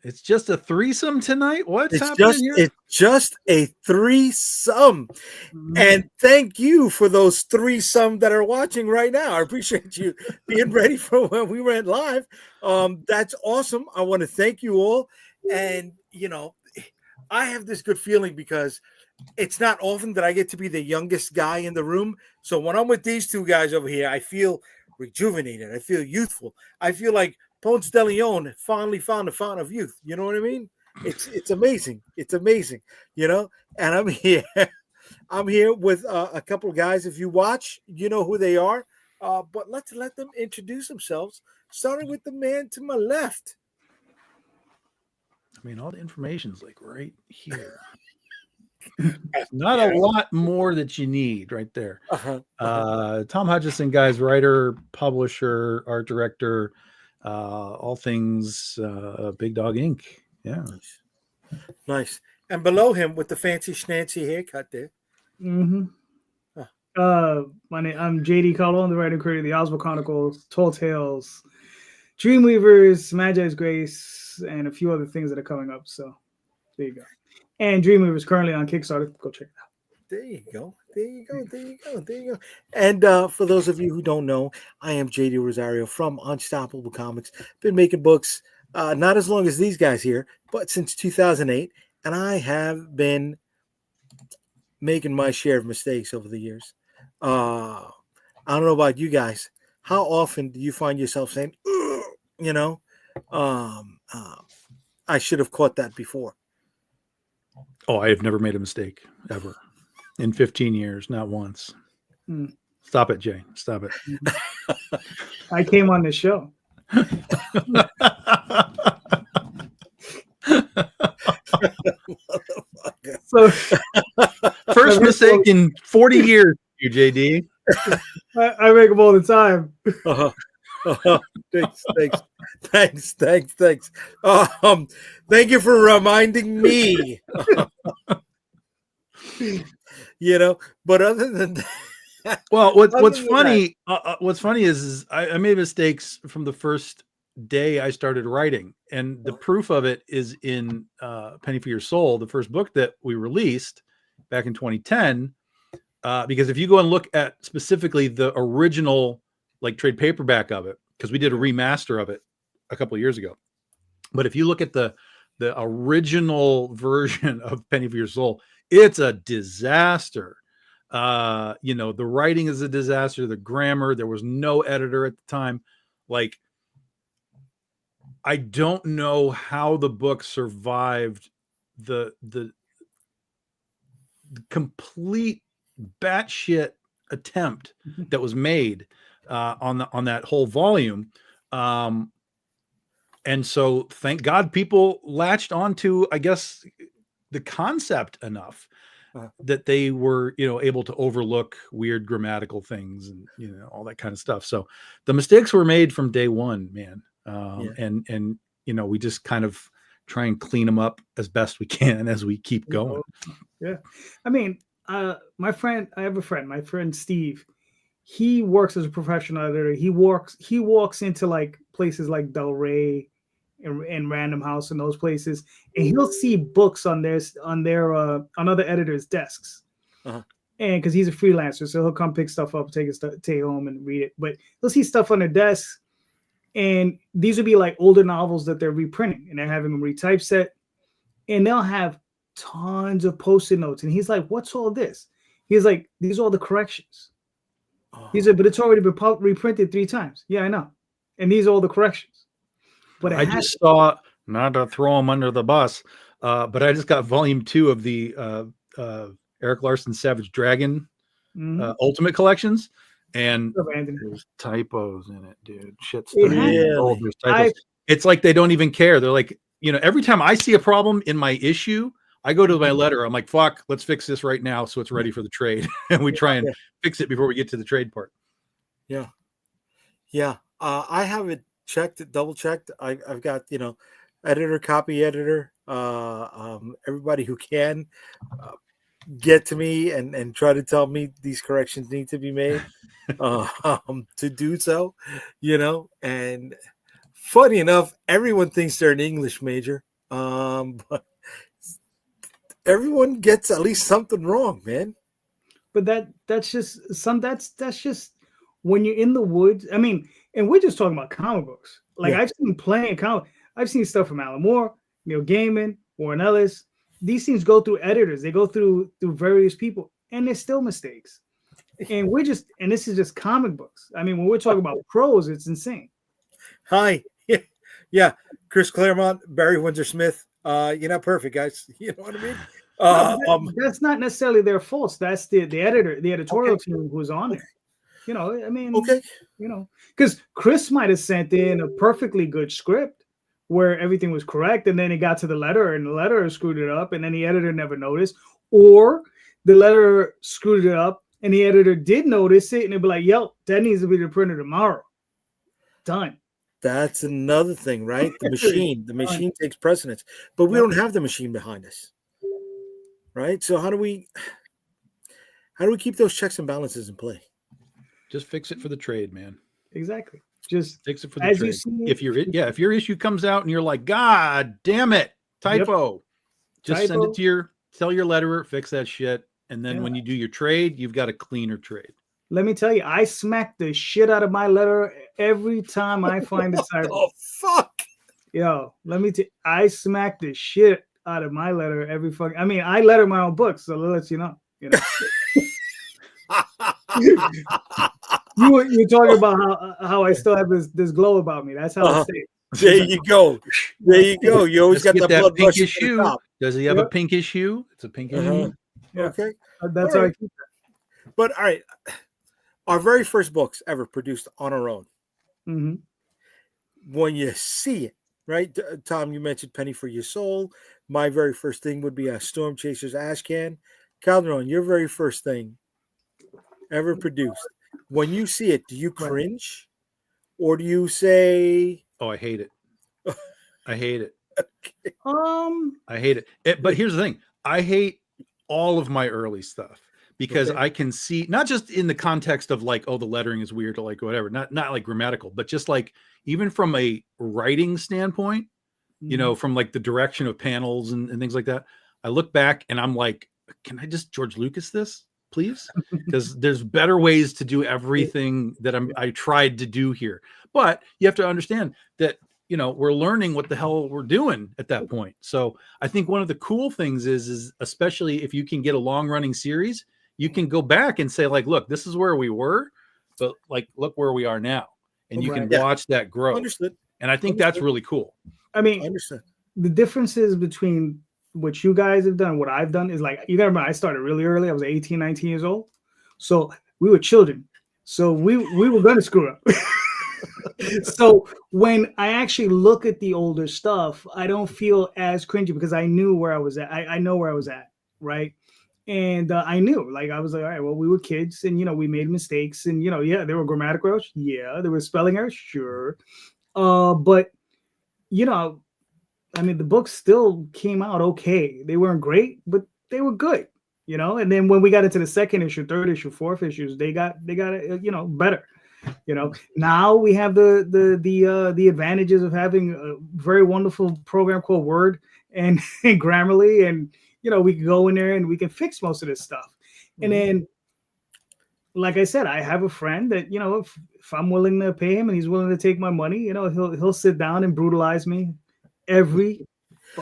It's just a threesome tonight. What's It's happening just here? it's just a threesome. Mhm. And thank you for those threesome that are watching right now. I appreciate you being ready for when we went live. That's awesome. I want to thank you all. And I have this good feeling because it's not often that I get to be the youngest guy in the room. So when I'm with these two guys over here, I feel rejuvenated. I feel youthful. I feel like Ponce de Leon finally found the fountain of youth. You know what I mean? It's amazing. It's amazing. And I'm here. I'm here with a couple of guys. If you watch, you know who they are. But let's let them introduce themselves. Starting with the man to my left. I mean, all the information's like right here. Not a lot more that you need right there. Tom Hutchison, guys, writer, publisher, art director, all things Big Dog Inc. Yeah. Nice. And below him with the fancy schnancy haircut there. Mm-hmm. I'm JayDee Rosario, the writer and creator of the Oswald Chronicles, Tall Tales, Dreamweavers, Magi's Grace, and a few other things that are coming up. So there you go. And Dreamweavers currently on Kickstarter. Go check it out. There you go. There you go. There you go. There you go. And for those of you who don't know, I am JayDee Rosario from Unstoppable Comics. Been making books not as long as these guys here, but since 2008. And I have been making my share of mistakes over the years. I don't know about you guys. How often do you find yourself saying, I should have caught that before? Oh, I have never made a mistake ever in 15 years, not once. Stop it, Jay. Stop it. I came on the show. So first mistake in 40 years, you JD. I make them all the time. Thanks. Thank you for reminding me. But other than that, well, what's funny is I made mistakes from the first day I started writing, and the proof of it is in Penny for Your Soul, the first book that we released back in 2010. Because if you go and look at specifically the original like trade paperback of it, because we did a remaster of it a couple of years ago, but if you look at the original version of Penny for Your Soul, it's a disaster. The writing is a disaster. The grammar, there was no editor at the time. Like, I don't know how the book survived the complete batshit attempt that was made on that whole volume. And so thank God people latched onto, I guess, the concept enough that they were, able to overlook weird grammatical things and, all that kind of stuff. So the mistakes were made from day one, man. And we just kind of try and clean them up as best we can as we keep going. Yeah. I mean, I have a friend, my friend Steve, he works as a professional editor. He walks into like places like Del Rey and Random House and those places, and he'll see books on other editors' desks. And because he's a freelancer, so he'll come pick stuff up, take home and read it. But he'll see stuff on their desk, and these would be like older novels that they're reprinting, and they're having them retypeset, and they'll have tons of post-it notes. And he's like, "What's all this?" He's like, "These are all the corrections." He said, "But it's already been reprinted 3 times." Yeah, I know. And these are all the corrections. But I just saw, not to throw him under the bus, but I just got volume 2 of the Eric Larson Savage Dragon Ultimate Collections, and there's typos in it, dude. Shit's 30 years old. There's typos. It's like they don't even care. They're like, every time I see a problem in my issue, I go to my letter. I'm like, fuck, let's fix this right now so it's ready for the trade. And we try and fix it before we get to the trade part. Yeah. I have it double checked. I've got, editor, copy editor, everybody who can get to me and try to tell me these corrections need to be made to do so, and funny enough, everyone thinks they're an English major. But everyone gets at least something wrong, man. But that's just when you're in the woods. I mean, and we're just talking about comic books. Like Yeah. I've seen plenty of comic. I've seen stuff from Alan Moore, Neil Gaiman, Warren Ellis. These things go through editors. They go through various people, and there's still mistakes. And this is just comic books. I mean, when we're talking about prose, it's insane. Hi. Yeah. Chris Claremont, Barry Windsor Smith. You're not perfect, guys. You know what I mean? No, that's not necessarily their faults. That's the editor, the editorial team who's on there. You know, I mean, you know, because Chris might have sent in a perfectly good script where everything was correct, and then it got to the letter, and the letter screwed it up, and then the editor never noticed, or the letter screwed it up, and the editor did notice it, and they'd be like, "Yo, that needs to be the printer tomorrow." Done. That's another thing, right? The machine takes precedence, but we don't have the machine behind us, right? So how do we keep those checks and balances in play? Just fix it for the trade, man. Exactly. Just fix it for the trade. If your issue comes out and you're like, God damn it, typo, just send it to tell your letterer, fix that shit, and then when you do your trade, you've got a cleaner trade. Let me tell you, I smack the shit out of my letter every time I find a typo. Oh fuck! Yo, I smack the shit out of my letter every fucking. I mean, I letter my own books, so let you know. You know. You're talking about how I still have this glow about me. That's how I stay. There you go. There you go. You always got that blood pinkish shoe. Does he have a pinkish shoe? It's a pinkish shoe. Yeah. Okay. That's how I keep that. But all right. Our very first books ever produced on our own. Mm-hmm. When you see it, right? Tom, you mentioned Penny for Your Soul. My very first thing would be a Storm Chaser's Ash Can. Calderon, your very first thing ever produced. When you see it, do you cringe? Or do you say... Oh, I hate it. I hate it. Okay. I hate it. But here's the thing. I hate all of my early stuff. Because I can see, not just in the context of like, oh, the lettering is weird or like whatever, not like grammatical, but just like even from a writing standpoint, you know, from like the direction of panels and things like that. I look back and I'm like, can I just George Lucas this, please? Because there's better ways to do everything that I tried to do here. But you have to understand that, you know, we're learning what the hell we're doing at that point. So I think one of the cool things is especially if you can get a long running series, you can go back and say like, look, this is where we were, but like, look where we are now. And you can watch that growth. Understood. And I think that's really cool. I mean, the differences between what you guys have done and what I've done is like, you gotta remember, I started really early. I was 18, 19 years old. So we were children. So we were going to screw up. So when I actually look at the older stuff, I don't feel as cringy because I knew where I was at. I know where I was at. Right. And I knew, like, I was like, all right, well, we were kids and, you know, we made mistakes and, you know, there were grammatical errors. Yeah. There were spelling errors. Sure. But, you know, I mean, the books still came out okay. They weren't great, but they were good, you know? And then when we got into the second issue, third issue, fourth issues, they got you know, better. You know, now we have the advantages of having a very wonderful program called Word and Grammarly, and you know, we can go in there and we can fix most of this stuff. And then, like I said, I have a friend that, you know, if I'm willing to pay him and he's willing to take my money, you know, he'll sit down and brutalize me every.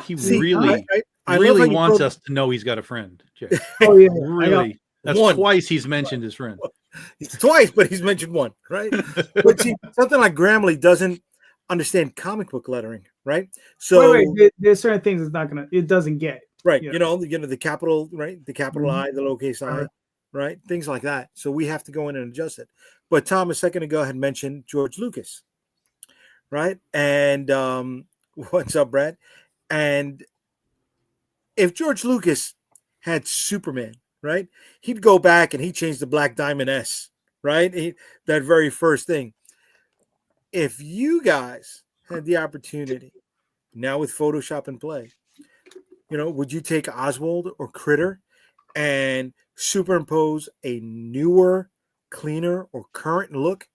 He really wants us to know he's got a friend, Jay. Oh yeah, really. That's twice he's mentioned his friend. It's twice, but he's mentioned one, right? But see, something like Grammarly doesn't understand comic book lettering, right? So there's certain things it doesn't get. Right. You know, the capital, right? The capital I, the lowercase I, right? Things like that. So we have to go in and adjust it. But Tom, a second ago, had mentioned George Lucas, right? And what's up, Brad? And if George Lucas had Superman, right? He'd go back and he'd change the Black Diamond S, right? That very first thing. If you guys had the opportunity now with Photoshop and Play, you know, would you take Oswald or Critter and superimpose a newer, cleaner, or current look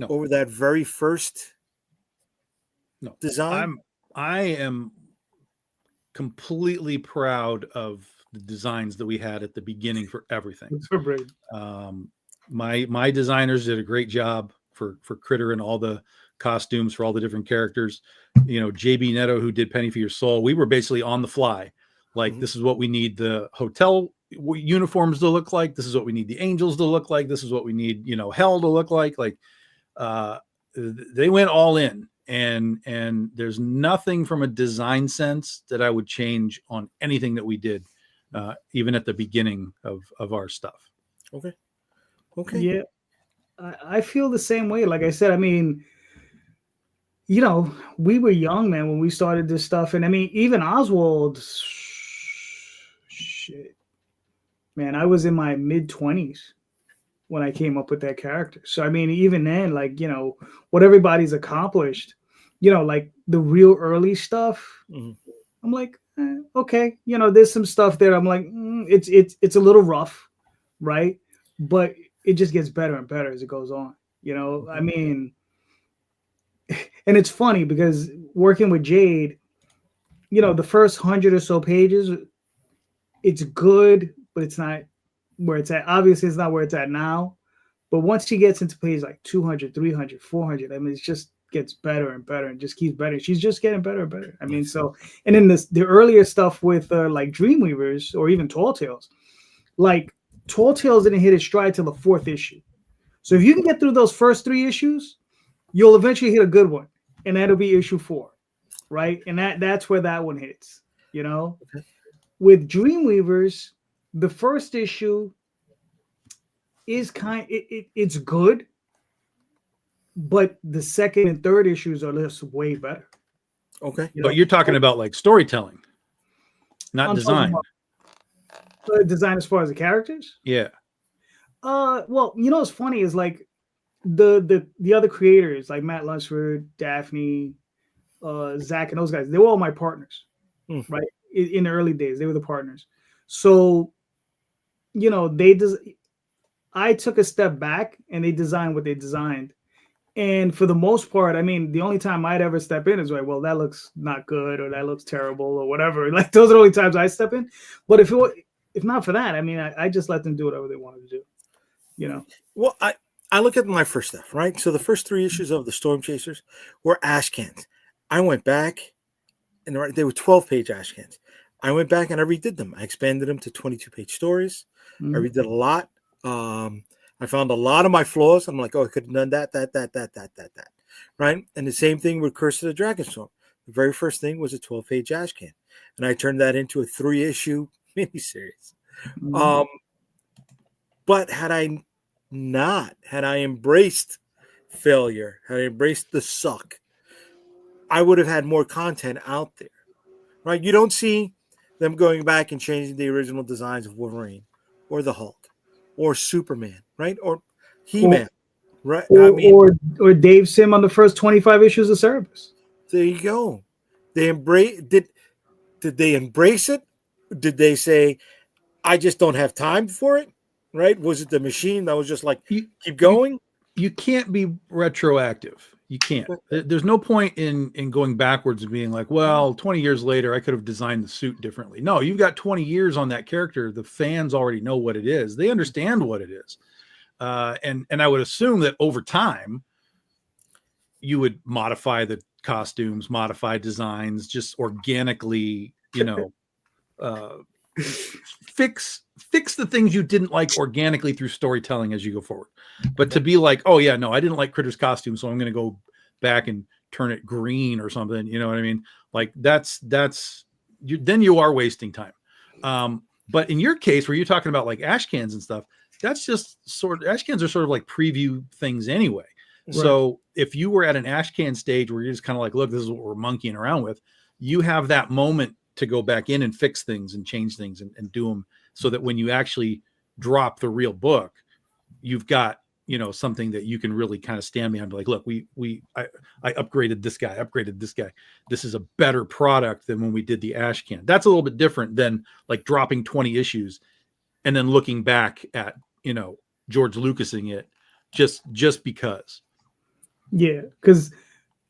over that very first design? I am completely proud of the designs that we had at the beginning for everything. It's so great. My designers did a great job for Critter and all the costumes for all the different characters. You know, JB Neto, who did Penny for Your Soul, we were basically on the fly. Like, this is what we need the hotel uniforms to look like. This is what we need the angels to look like. This is what we need, you know, hell to look like. Like, they went all in, and there's nothing from a design sense that I would change on anything that we did, even at the beginning of our stuff. Okay. Yeah, I feel the same way. Like I said, I mean, you know, we were young, man, when we started this stuff. And I mean, even Oswald, shit, man, I was in my mid-20s when I came up with that character. So, I mean, even then, like, you know, what everybody's accomplished, you know, like the real early stuff, I'm like, okay, you know, there's some stuff there. I'm like, it's a little rough, right? But it just gets better and better as it goes on. You know, I mean, and it's funny because working with Jade, you know, the first 100 or so pages, it's good, but it's not where it's at. Obviously, it's not where it's at now. But once she gets into page like 200, 300, 400, I mean, it just gets better and better and just keeps better. She's just getting better and better. I mean, so, and then the earlier stuff with like Dreamweavers or even Tall Tales, like Tall Tales didn't hit its stride till the 4th issue. So if you can get through those first 3 issues, you'll eventually hit a good one, and that'll be issue 4, right? And that's where that one hits, you know? Okay. With Dreamweavers, the first issue is it's good, but the second and third issues are just way better. Okay. But you're talking about like storytelling, not design. Design as far as the characters? Yeah. Well, you know what's funny is like the other creators like Matt Lunsford, Daphne, Zach, and those guys, they were all my partners, right? In the early days, they were the partners. So, you know, I took a step back and they designed what they designed. And for the most part, I mean, the only time I'd ever step in is like, well, that looks not good or that looks terrible or whatever. Like those are the only times I step in. But if not for that, I mean, I just let them do whatever they wanted to do, you know? Well, I look at my first stuff, right? So the first 3 issues of the Storm Chasers were ash cans. I went back, and they were 12-page ash cans. I went back and I redid them. I expanded them to 22-page stories. I redid a lot. I found a lot of my flaws. I'm like, oh, I could have done that. Right? And the same thing with Curse of the Dragonstorm. The very first thing was a 12-page ash can. And I turned that into a 3-issue miniseries. But had I embraced failure, had I embraced the suck, I would have had more content out there. Right? You don't see them going back and changing the original designs of Wolverine or the Hulk or Superman, right? Or He-Man, right? Or Dave Sim on the first 25 issues of Cerebus. There you go. They did they embrace it? Did they say, I just don't have time for it? Right? Was it the machine that was just like, keep going? You can't be retroactive. You can't. There's no point in going backwards and being like, well, 20 years later, I could have designed the suit differently. No, you've got 20 years on that character. The fans already know what it is. They understand what it is. And I would assume that over time, you would modify the costumes, modify designs, just organically, you know, fix the things you didn't like organically through storytelling as you go forward. But to be like, oh yeah, no, I didn't like Critter's costume, so I'm going to go back and turn it green or something. You know what I mean? Like then you are wasting time. But in your case, where you're talking about like ash cans and stuff, that's just ash cans are sort of like preview things anyway. Right. So if you were at an ash can stage where you're just kind of like, look, this is what we're monkeying around with, you have that moment to go back in and fix things and change things and do them so that when you actually drop the real book, you've got, you know, something that you can really kind of stand behind. Like, look, I upgraded this guy. This is a better product than when we did the ash can. That's a little bit different than like dropping 20 issues and then looking back at, you know, George Lucasing it just because. Yeah, because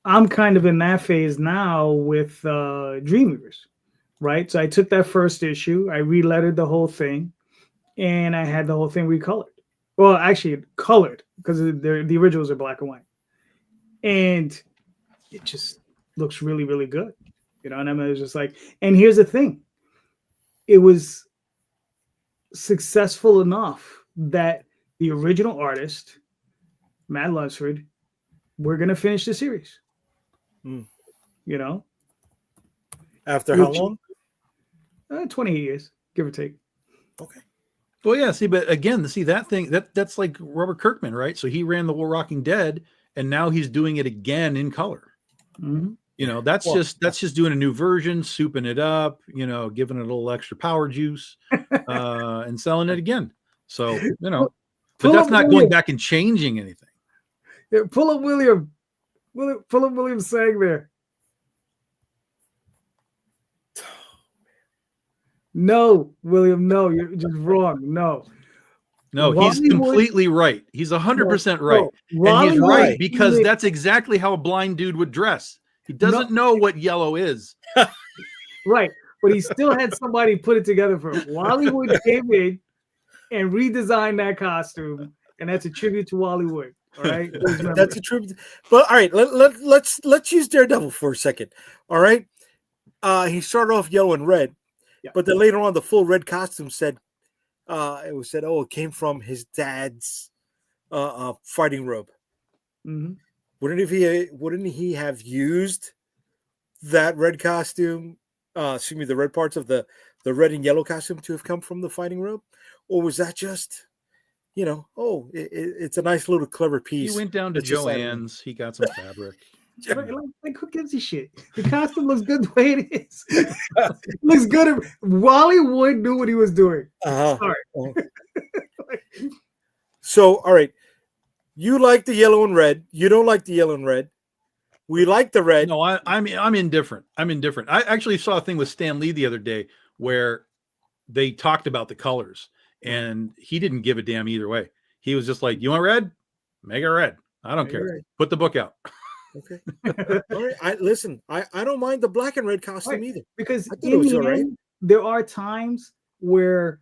I'm kind of in that phase now with Dreamweavers, right? So I took that first issue, I relettered the whole thing, and I had the whole thing recolored. Well, actually, colored because the originals are black and white, and it just looks really, really good. You know, and I mean, it was just like, and here's the thing, it was successful enough that the original artist, Matt Lunsford, we're gonna finish the series. You know, After how long? 28 years, give or take. Okay. Well, yeah. See, but again, see that thing that's like Robert Kirkman, right? So he ran the Walking Dead, and now he's doing it again in color. Mm-hmm. You know, that's just doing a new version, souping it up, you know, giving it a little extra power juice, and selling it again. So, you know, but that's not going back and changing anything. Yeah, pull up William. Pull up William saying there. No, William, no, you're just wrong. No, he's completely right. He's 100% right. And he's right because that's exactly how a blind dude would dress. He doesn't know what yellow is. Right. But he still had somebody put it together for him. Wallywood came in and redesigned that costume. And that's a tribute to Wallywood. All right. That's a tribute. But all right, let's use Daredevil for a second. All right. He started off yellow and red, but then later on the full red costume said it came from his dad's fighting robe. Mm-hmm. Wouldn't he have used that red costume? The red parts of the red and yellow costume to have come from the fighting robe, or was that just, it's a nice little clever piece? He went down to Joann's. He got some fabric. Like who gives a shit? The costume looks good the way it is. It looks good. Wallywood knew what he was doing. Sorry. So, all right. You like the yellow and red. You don't like the yellow and red. We like the red. No, I'm indifferent. I'm indifferent. I actually saw a thing with Stan Lee the other day where they talked about the colors, and he didn't give a damn either way. He was just like, "You want red? Make it red. I don't care. Put the book out." Okay. All right. I don't mind the black and red costume either. Because in the end, there are times where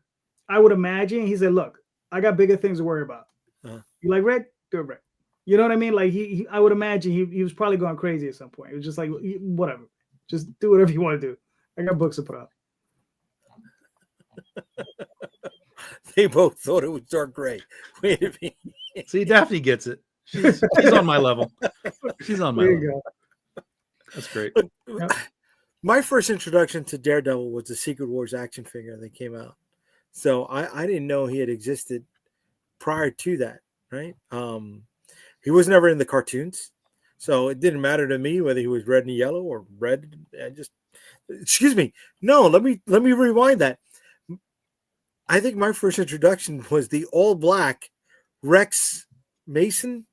I would imagine he said, "Look, I got bigger things to worry about. You like red? Do it red." You know what I mean? Like I would imagine he was probably going crazy at some point. It was just like, whatever, just do whatever you want to do. I got books to put out. They both thought it was dark gray. Wait a minute. See, Daphne gets it. She's on my level. She's on my level. That's great. My first introduction to Daredevil was the Secret Wars action figure that came out. So I didn't know he had existed prior to that, right? He was never in the cartoons, so it didn't matter to me whether he was red and yellow or red. Excuse me. No, let me rewind that. I think my first introduction was the all black Rex Mason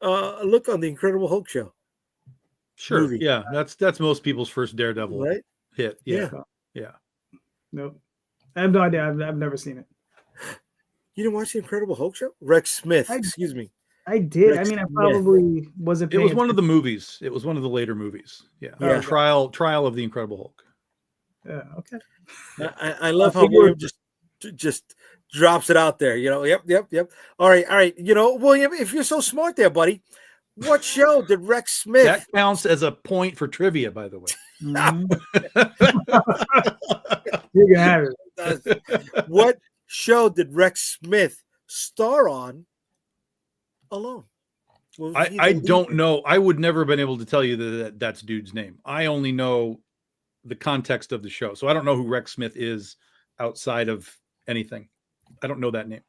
look on the Incredible Hulk show. Sure. Movie. Yeah, that's most people's first Daredevil hit. Yeah. Nope. I have no idea. I've never seen it. You didn't watch the Incredible Hulk show? Rex Smith. Excuse me. I did. Rex I probably wasn't. It was one of the movies. It was one of the later movies. Yeah. Trial of the Incredible Hulk. Yeah. Okay. I love how William just drops it out there. Yep. All right. William, if you're so smart there, buddy, what show did Rex Smith? That counts as a point for trivia, by the way. Mm-hmm. You can have it. What show did Rex Smith star on alone? I don't know. I would never have been able to tell you that's dude's name. I only know the context of the show. So I don't know who Rex Smith is outside of anything. I don't know that name.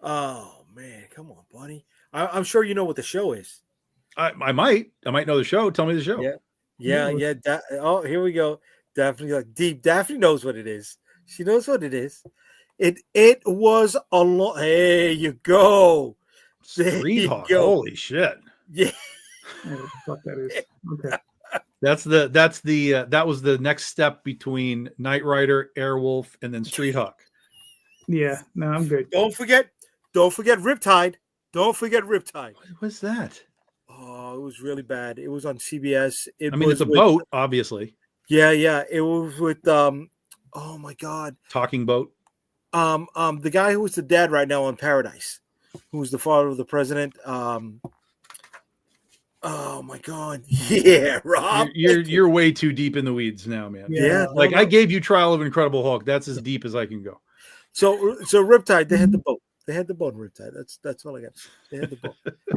Oh man, come on, buddy. I'm sure you know what the show is. I might know the show. Tell me the show. Yeah. Here we go. Daphne, deep. Daphne knows what it is. She knows what it is. It was a lot. Hey, you go. Street Hawk. Holy shit. Yeah. Fuck that is. Okay. That was the next step between Knight Rider, Airwolf, and then Street Hawk. Yeah. No, I'm good. Don't forget Riptide. Don't forget Riptide. What was that? Oh Oh, it was really bad. It was on CBS. It I mean, was it's a with, boat, obviously. yeah, yeah. It was with oh my God. Talking boat. The guy who was the dad right now on Paradise, who was the father of the president. Oh my God. Yeah, Rob. You're way too deep in the weeds now, man. Yeah. Like I gave you Trial of Incredible Hulk. That's as deep as I can go. So Riptide, they had the boat. They had the boat in Riptide. That's all I got to say. They had the boat.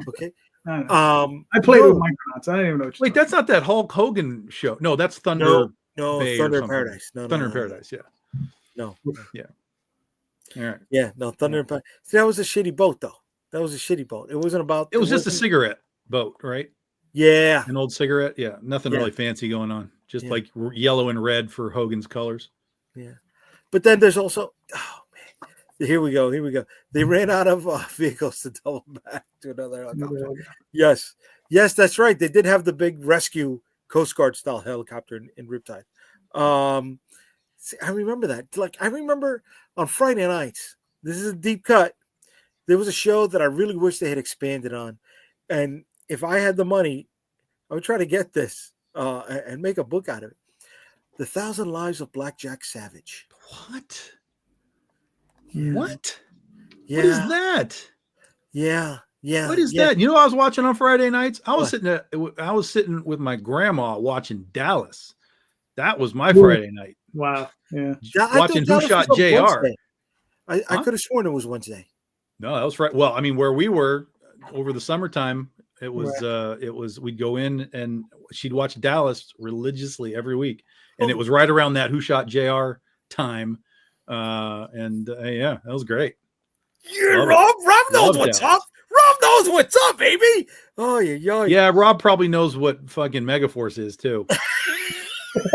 Okay. I played with Micronauts. I don't even know what you're Wait, that's not that Hulk Hogan show. No, that's Thunder. No, Bay Thunder or in something. Paradise. No, Thunder in no. Paradise. Yeah. No. Yeah. All right. Yeah, no, Thunder in Paradise. See, that was a shitty boat, though. That was a shitty boat. It wasn't about. It was just a cigarette boat, right? Yeah. An old cigarette. Yeah. Nothing really fancy going on. Just like yellow and red for Hogan's colors. Yeah. But then there's also, oh man, here we go. They ran out of vehicles to double back to another helicopter. Yes, that's right. They did have the big rescue Coast Guard style helicopter in Riptide. See, I remember that. Like I remember on Friday nights. This is a deep cut. There was a show that I really wish they had expanded on, and if I had the money, I would try to get this and make a book out of it. The 1,000 Lives of Blackjack Savage. What? Yeah. What? Yeah. What is that? Yeah. What is that? You know what I was watching on Friday nights? I was sitting with my grandma watching Dallas. That was my Friday night. Wow. Yeah. Watching Who Shot JR. I could have sworn it was Wednesday. No, that was right. Well, I mean, where we were over the summertime, it was we'd go in and she'd watch Dallas religiously every week. And it was right around that Who Shot JR time. Yeah, that was great. Yeah, Rob knows what's up. Rob knows what's up, baby. Oh, yeah. Yeah, Rob probably knows what fucking Megaforce is too.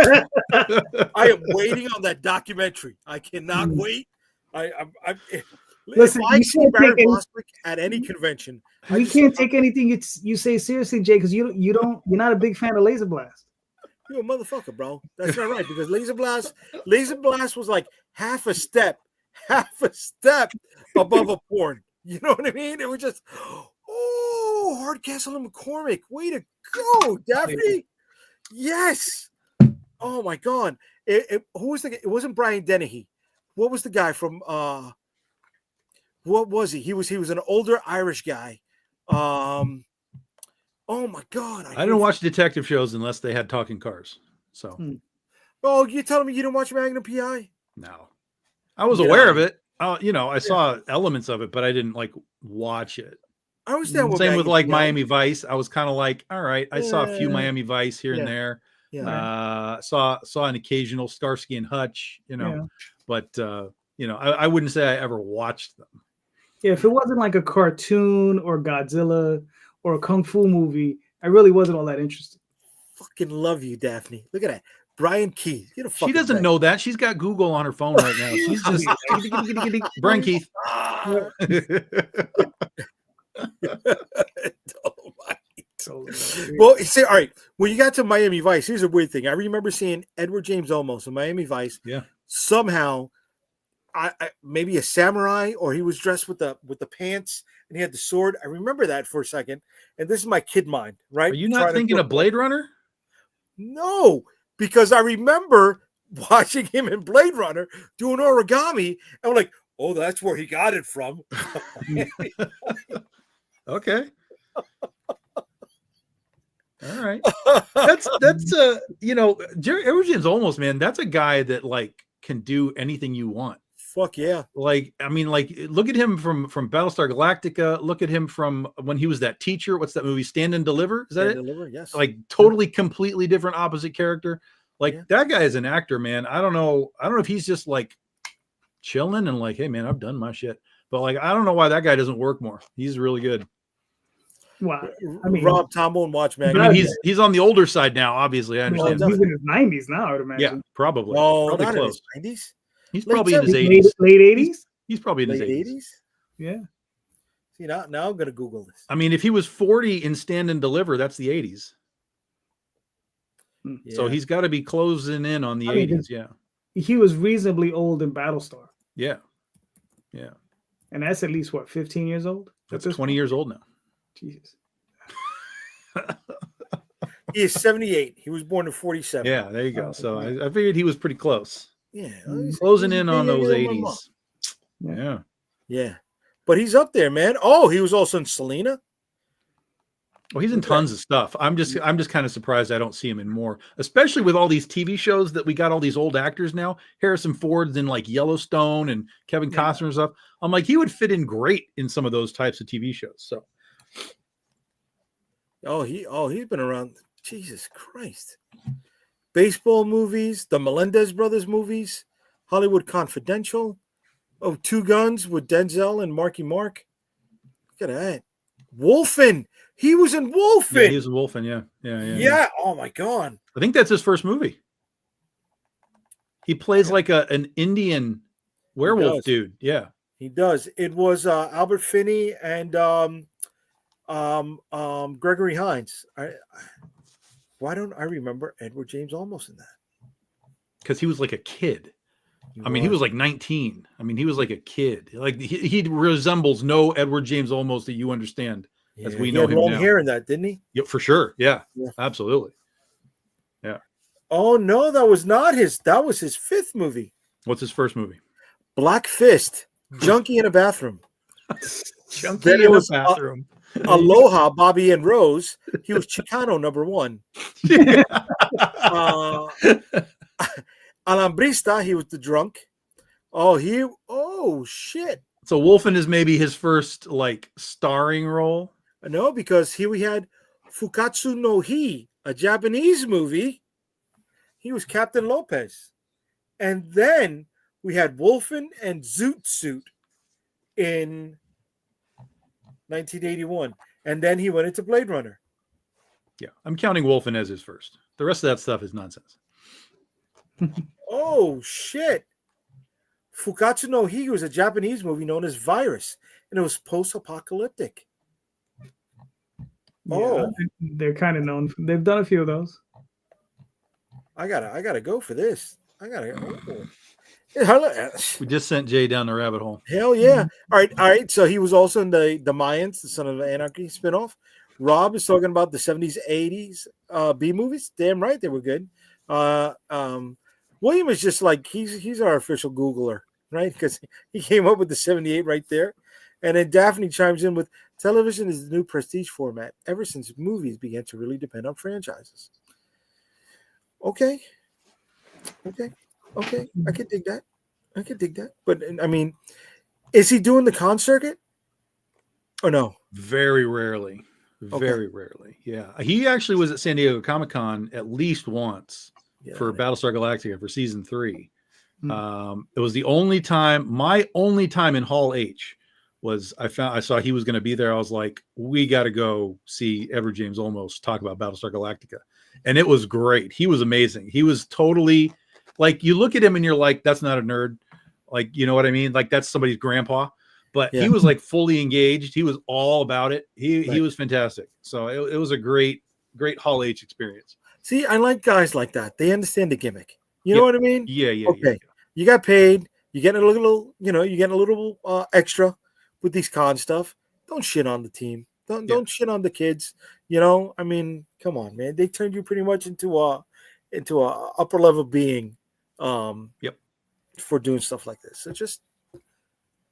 I am waiting on that documentary. I cannot wait. Listen, if I see Barry Bostwick at any convention, we can't take anything you say seriously, Jay, because you're not a big fan of Laser Blast. You're a motherfucker, bro. That's not right, because Laser Blast was like half a step above a porn. You know what I mean? It was just, Hardcastle and McCormick. Way to go, Daphne. Yes. Oh my God. Who was the guy? It wasn't Brian Dennehy. What was the guy from what was he? He was an older Irish guy. Oh my God. I didn't watch detective shows unless they had talking cars. So Oh, you telling me you didn't watch Magnum PI? No. I was aware of it. I saw elements of it, but I didn't like watch it. I was down with Same with like PI. Miami Vice. I was kind of like, all right, I saw a few Miami Vice here and there. Yeah. Saw an occasional Starsky and Hutch, but I wouldn't say I ever watched them. Yeah, if it wasn't like a cartoon or Godzilla or a kung fu movie, I really wasn't all that interested. Fucking love you, Daphne. Look at that. Brian Keith. She doesn't know that. She's got Google on her phone right now. She's just Brian Keith. Well, see, all right. When you got to Miami Vice, here's a weird thing. I remember seeing Edward James Olmos in Miami Vice. Yeah. Somehow, I maybe a samurai, or he was dressed with the pants and he had the sword. I remember that for a second. And this is my kid mind, right? Are you not thinking of Blade Runner? No, because I remember watching him in Blade Runner doing origami, and I'm like, oh, that's where he got it from. Okay. All right. That's Jerry Eugène's almost, man. That's a guy that like can do anything you want. Fuck yeah. Like, I mean, like, look at him from Battlestar Galactica. Look at him from when he was that teacher. What's that movie? Stand and Deliver? Is that it? Deliver, yes. Like totally completely different opposite character. Like that guy is an actor, man. I don't know if he's just like chilling and like, hey man, I've done my shit. But like, I don't know why that guy doesn't work more. He's really good. Wow. I mean, Rob, Tom won't watch, man. I mean, he's on the older side now, obviously. I understand. He's in his 90s now, I would imagine. Yeah, probably. No, probably not close. in his 90s. He's probably in his 80s. Late 80s? He's probably in his late 80s. Yeah. See, now I'm going to Google this. I mean, if he was 40 in Stand and Deliver, that's the 80s. Yeah. So he's got to be closing in on the 80s. Yeah. He was reasonably old in Battlestar. Yeah. Yeah. And that's at least, 15 years old? That's 20 years old now. Jesus. He is 78. He was born in 47. Yeah, there you go. Oh, So yeah. I figured he was pretty close. Yeah. Closing he's in a on big those little mama. 80s. Yeah. Yeah. But he's up there, man. Oh, he was also in Selena. Well, he's in tons of stuff. I'm just kind of surprised I don't see him in more, especially with all these TV shows that we got all these old actors now. Harrison Ford's in like Yellowstone and Kevin Costner and stuff. I'm like, he would fit in great in some of those types of TV shows. So he's been around. Jesus Christ. Baseball movies, the Melendez Brothers movies, Hollywood Confidential. Oh, Two Guns with Denzel and Marky Mark. Look at that. Wolfen. He was in Wolfen. yeah, he was in Wolfen. Yeah. Oh my God. I think that's his first movie. He plays like an Indian werewolf dude. Yeah. He does. It was Albert Finney and Gregory Hines. Why don't I remember Edward James Olmos in that? Because he was like a kid. He was like 19. He was like a kid. Like he resembles no Edward James Olmos that you understand as we know him now. He had long hair in that, didn't he? Yeah, for sure. Yeah, absolutely. Yeah. Oh no, that was not his. That was his fifth movie. What's his first movie? Black Fist. Junkie in a Bathroom. Junkie in a Bathroom. Aloha, Bobby and Rose. He was Chicano #1. Alambrista, he was the drunk. Oh shit. So Wolfen is maybe his first like starring role. No, because here we had Fukatsu no Hi, a Japanese movie. He was Captain Lopez. And then we had Wolfen and Zoot Suit in 1981. And then he went into Blade Runner. Yeah, I'm counting Wolfen as his first. The rest of that stuff is nonsense. Oh, shit. Fukatsu no Hi was a Japanese movie known as Virus, and it was post-apocalyptic. Yeah, they're kind of known. They've done a few of those. I gotta go for this. We just sent Jay down the rabbit hole. Hell yeah. All right. So he was also in the Mayans, the Son of Anarchy spinoff. Rob is talking about the 70s, 80s B movies. Damn right, they were good. William is just like he's our official Googler, right? Because he came up with the 78 right there. And then Daphne chimes in with television is the new prestige format ever since movies began to really depend on franchises. Okay. I can dig that. But is he doing the con circuit or no? Very rarely. Yeah. He actually was at San Diego Comic-Con at least once for Battlestar Galactica for season 3. It was the only time, my only time in Hall H was I saw he was going to be there. I was like, we got to go see Edward James Olmos talk about Battlestar Galactica. And it was great. He was amazing. He was totally like, you look at him and you're like, that's not a nerd. Like, you know what I mean? Like that's somebody's grandpa, but he was like fully engaged. He was all about it. He was fantastic. So it was a great Hall H experience. See, I like guys like that. They understand the gimmick. You know what I mean? Yeah. Okay. Yeah. You got paid. You get a little, you get a little extra with these con stuff. Don't shit on the team. Don't shit on the kids. Come on, man. They turned you pretty much into a upper level being. For doing stuff like this. So just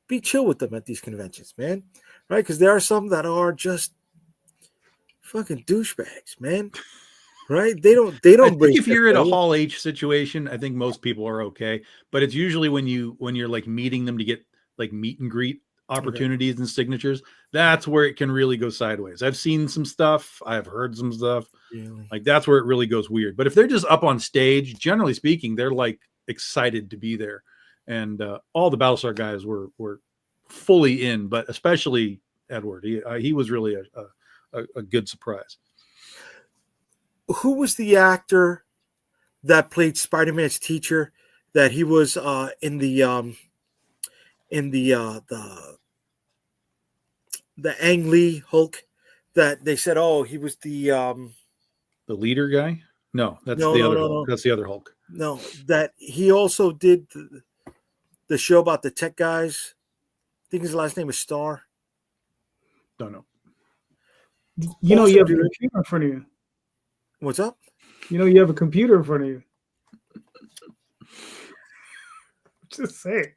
be chill with them at these conventions, man. Right? Because there are some that are just fucking douchebags, man. Right? They don't. I think if you're in a Hall H situation, I think most people are okay. But it's usually when you're like meeting them to get like meet and greet opportunities and signatures, that's where it can really go sideways. I've seen some stuff. I've heard some stuff. Really? Like that's where it really goes weird. But if they're just up on stage, generally speaking, they're like excited to be there. And all the Battlestar guys were fully in, but especially Edward. He was really a good surprise. Who was the actor that played Spider-Man's teacher? That he was in the Ang Lee Hulk. That they said, oh, he was the leader guy. No, that's the other Hulk. That's the other Hulk. No, that he also did the show about the tech guys. I think his last name is Starr. Don't know. You know, Also, you have a dude- computer in front of you. What's up? You know, you have a computer in front of you. Just say it.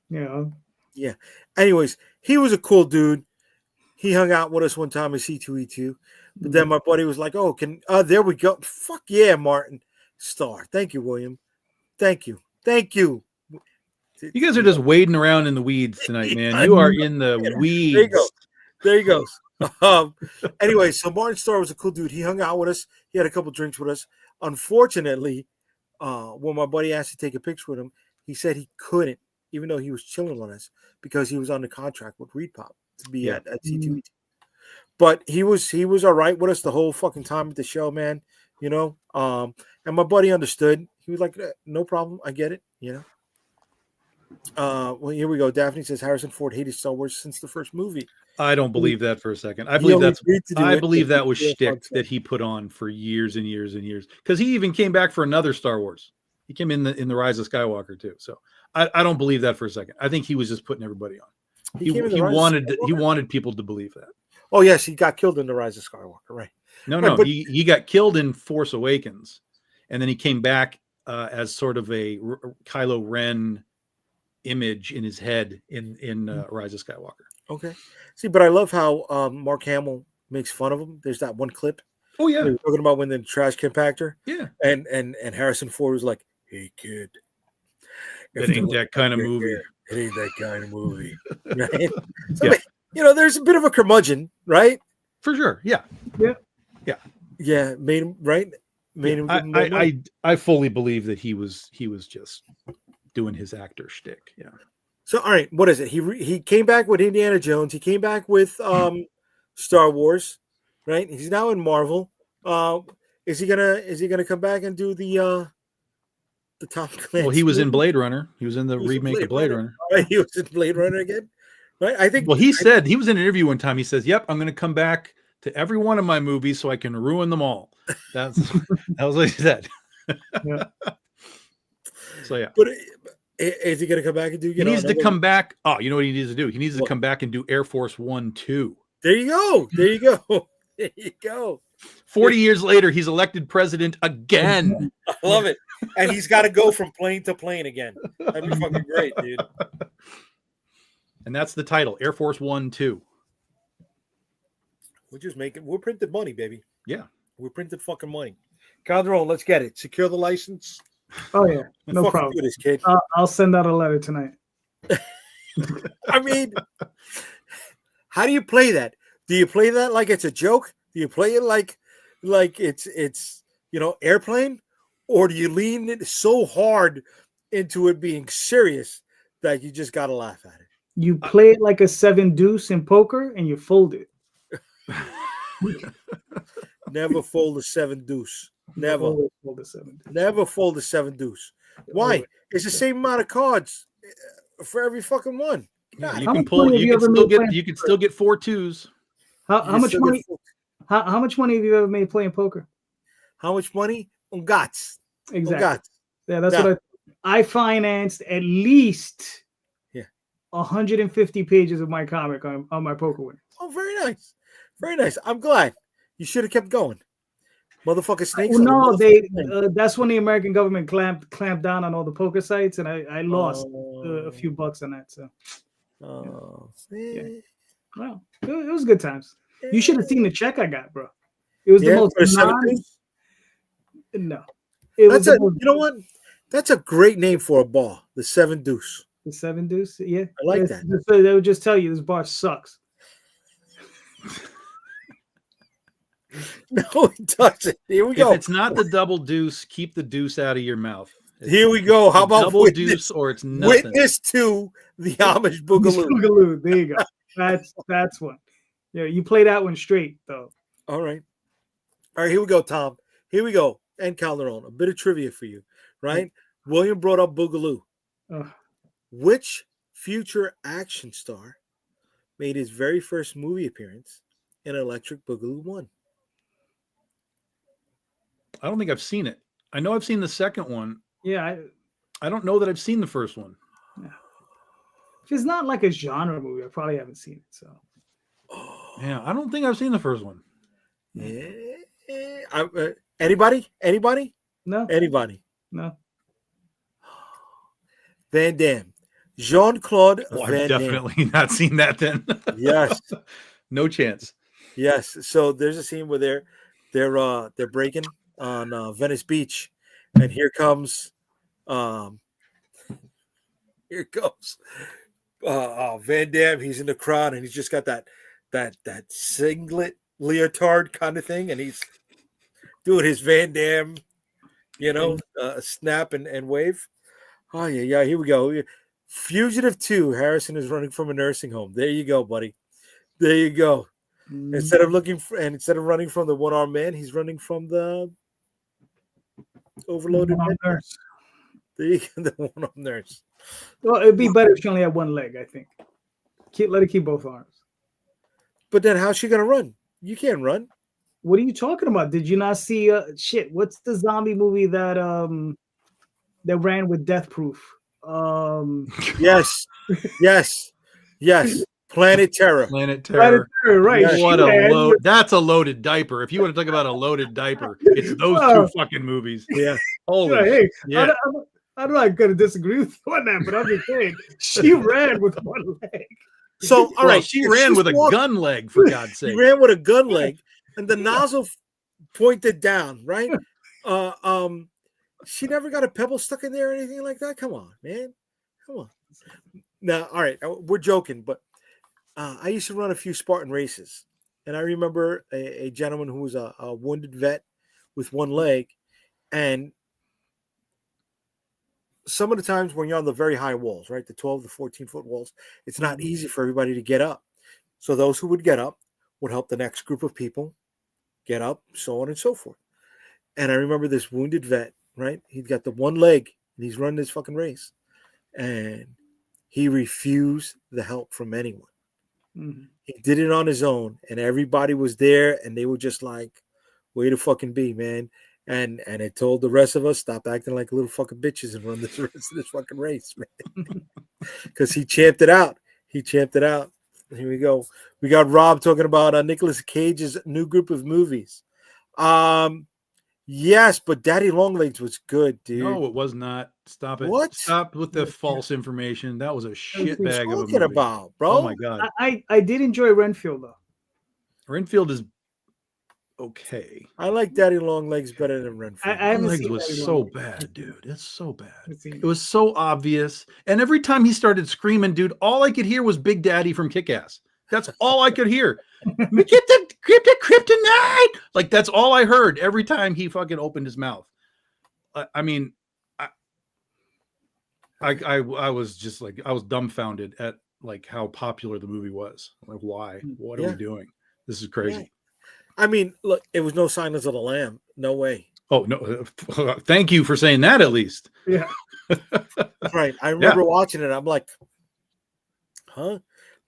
You know. Yeah. Anyways, he was a cool dude. He hung out with us one time at C2E2. But then my buddy was like, "Oh, there we go. Fuck yeah, Martin Starr. Thank you, William. Thank you. You guys are just wading around in the weeds tonight, man. You are in the weeds. There you go. There he goes. Anyway, so Martin Starr was a cool dude. He hung out with us. He had a couple drinks with us. Unfortunately, when my buddy asked to take a picture with him, he said he couldn't, even though he was chilling with us, because he was under contract with Reed Pop to be at C2E2. But he was all right with us the whole fucking time at the show, man. You know, and my buddy understood. He was like, "No problem, I get it." You know. Well, here we go. Daphne says Harrison Ford hated Star Wars since the first movie. I don't believe that for a second. I believe that was shtick that he put on for years and years and years. Because he even came back for another Star Wars. He came in the Rise of Skywalker too. So I don't believe that for a second. I think he was just putting everybody on. He wanted people to believe that. Oh yes, he got killed in the Rise of Skywalker, right? No, he got killed in Force Awakens, and then he came back as sort of a Kylo Ren image in his head in Rise of Skywalker. Okay. See, but I love how Mark Hamill makes fun of him. There's that one clip. Oh yeah, talking about when the trash compactor. Yeah, and Harrison Ford was like, "Hey kid, that ain't that kind of movie. It ain't that kind of movie." Right? So, you know, there's a bit of a curmudgeon, right? For sure. Yeah. Made him right. Made him. I fully believe that he was just doing his actor shtick. Yeah. So all right, what is it? He came back with Indiana Jones. He came back with Star Wars, right? He's now in Marvel. Is he gonna come back and do the Tom Clancy? Well, he was in Blade Runner. He was in the remake of Blade Runner. Right, he was in Blade Runner again. Right? I think. Well, he said he was in an interview one time. He says, "Yep, I'm going to come back to every one of my movies so I can ruin them all." That was what he said. Yeah. So yeah. But is he going to come back and do? He needs to come back. Oh, you know what he needs to do? He needs to come back and do Air Force 1, 2. There you go. There you go. There you go. 40 years later, he's elected president again. I love it. And he's got to go from plane to plane again. That'd be fucking great, dude. And that's the title, Air Force 1, 2. We're printed money, baby. Yeah. We're printed fucking money. Calderon, let's get it. Secure the license. Oh, yeah. No problem. Do this, kid. I'll send out a letter tonight. I mean, how do you play that? Do you play that like it's a joke? Do you play it like it's airplane? Or do you lean it so hard into it being serious that you just got to laugh at it? You play it like a 7 deuce in poker and you fold it. Never fold a 7 deuce. Never fold a 7 deuce. Never fold a 7 deuce. Why? It's the same amount of cards for every fucking one. God, you can pull. You can still get 4 twos. How much money? How much money have you ever made playing poker? How much money? Ungats. Exactly. Ungats. Yeah, that's what I financed at least 150 pages of my comic on my poker win. Oh, very nice. Very nice. I'm glad. You should have kept going. Motherfucker snakes. No, that's when the American government clamped down on all the poker sites, and I lost a few bucks on that. So, well, it was good times. You should have seen the check I got, bro. It was the most no. You know what? That's a great name for a bar. The 7 deuce. The 7 deuce. Yeah, I like that. They would just tell you this bar sucks. No, it doesn't. Here we go. If it's not the double deuce, keep the deuce out of your mouth. Here we go. How about double deuce or it's nothing? Witness to the Amish Boogaloo. Boogaloo. There you go. That's one. Yeah, you play that one straight though. All right. Here we go, Tom. Here we go. And Calderon. A bit of trivia for you, right? William brought up Boogaloo. Which future action star made his very first movie appearance in Electric Boogaloo 1? I don't think I've seen it. I know I've seen the second one. Yeah. I don't know that I've seen the first one. Yeah. If it's not like a genre movie, I probably haven't seen it. So. Yeah, I don't think I've seen the first one. Anybody? Anybody? No, Anybody? no. Van Damme. Jean-Claude Well, I've Van Damme. definitely not seen that then. Yes. No chance. Yes. So there's a scene where they're breaking on Venice Beach, and um here goes Van Damme. He's in the crowd, and he's just got that singlet leotard kind of thing, and he's doing his Van Damme, snap and wave. Oh yeah, here we go. Fugitive 2. Harrison is running from a nursing home. There you go, buddy. There you go. Instead of running from the one-armed man, he's running from the overloaded nurse. There you go, the one-armed nurse. Well, it'd be better if she only had one leg, I think. Let her keep both arms. But then how's she gonna run? You can't run. What are you talking about? Did you not see shit? What's the zombie movie that that ran with Death Proof? Yes. Planet Terror. Planet Terror. Right. Yes. What a load. That's a loaded diaper. If you want to talk about a loaded diaper, it's those two fucking movies. Yeah. Holy hey, yeah. I'm not gonna disagree with you on that, but I'm just saying she ran with one leg. So all right, she ran with a gun leg, for God's sake. She ran with a gun leg, and the nozzle pointed down, right? She never got a pebble stuck in there or anything like that. Come on, man. Come on. Now, all right, we're joking, but I used to run a few Spartan races, and I remember a gentleman who was a wounded vet with one leg, and some of the times when you're on the very high walls, right, the 12 to 14-foot walls, it's not easy for everybody to get up. So those who would get up would help the next group of people get up, so on and so forth. And I remember this wounded vet, right? He'd got the one leg, and he's running this fucking race, and he refused the help from anyone. Mm-hmm. He did it on his own, and everybody was there, and they were just like, way to fucking be, man. And it told the rest of us, stop acting like little fucking bitches and run this rest of this fucking race, man. Because he champed it out. Here we go. We got Rob talking about Nicolas Cage's new group of movies. Yes, but Daddy Longlegs was good, dude. No, it was not. Stop it. What? Stop with the false information. That was a shit What are bag you of a talking movie. about, bro? Oh my god. I did enjoy Renfield though. Renfield is okay. I like Daddy Longlegs better than Renfield. I haven't Longlegs seen was Daddy so Longlegs. bad, dude. It's so bad. It It was so obvious. And every time he started screaming, dude, all I could hear was Big Daddy from Kick-Ass. That's all I could hear. We get the kryptonite. Like that's all I heard every time he fucking opened his mouth. I mean, I was just like, I was dumbfounded at like how popular the movie was. Like, why? What are we doing? This is crazy. Yeah. I mean, look, it was no Silence of the Lamb. No way. Oh no! Thank you for saying that. At least, Yeah. Right. I remember watching it. I'm like, huh?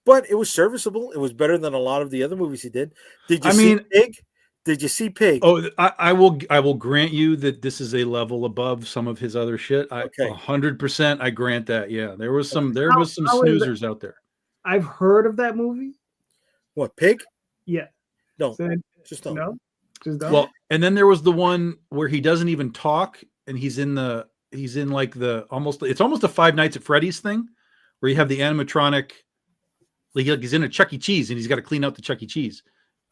But it was serviceable. It was better than a lot of the other movies he did. Did you see Pig? Did you see Pig? Oh, I will grant you that this is a level above some of his other shit. 100% I grant that. Yeah, there was some snoozers out there. I've heard of that movie. What, Pig? Yeah. No, So, just don't. no, just don't. Well, and then there was the one where he doesn't even talk, and he's in like it's almost a Five Nights at Freddy's thing, where you have the animatronic, like he's in a Chuck E. Cheese, and he's got to clean out the Chuck E. Cheese.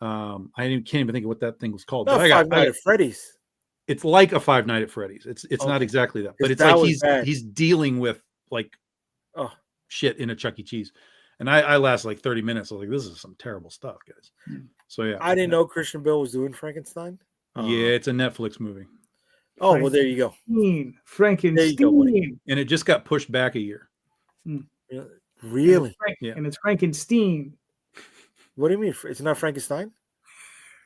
I can't even think of what that thing was called. Not But Five Nights at Freddy's. It's like a Five Nights at Freddy's. It's not exactly that, but it's that like he's dealing with like shit in a Chuck E. Cheese. And I last like 30 minutes. I was like, this is some terrible stuff, guys. So yeah. I didn't know Christian Bale was doing Frankenstein. Yeah, it's a Netflix movie. Oh, well, there you go. Frankenstein. There you go, and it just got pushed back a year. Really? And it's Frankenstein. What do you mean? It's not Frankenstein?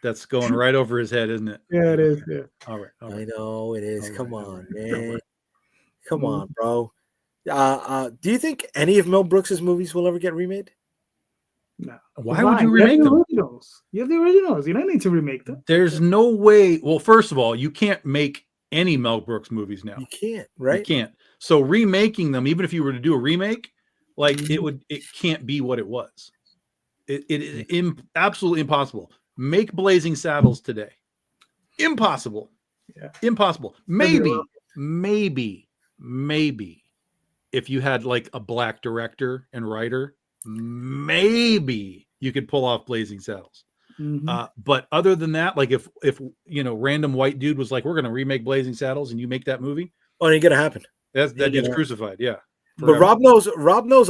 That's going right over his head, isn't it? Yeah, it is. Yeah. All right. I know it is. Come on, man. Right. Come on, bro. Do you think any of Mel Brooks's movies will ever get remade? No. Why would you remake them? Originals. You have the originals. You don't need to remake them. There's no way. Well, first of all, you can't make any Mel Brooks movies now. You can't, right? You can't. So remaking them, even if you were to do a remake, like it can't be what it was. It is absolutely impossible. Make Blazing Saddles today. Impossible. Yeah. Impossible. Maybe if you had like a black director and writer, maybe you could pull off Blazing Saddles. But other than that, like if random white dude was like, we're going to remake Blazing Saddles and you make that movie, ain't gonna happen. that dude's crucified. Yeah. But Rob knows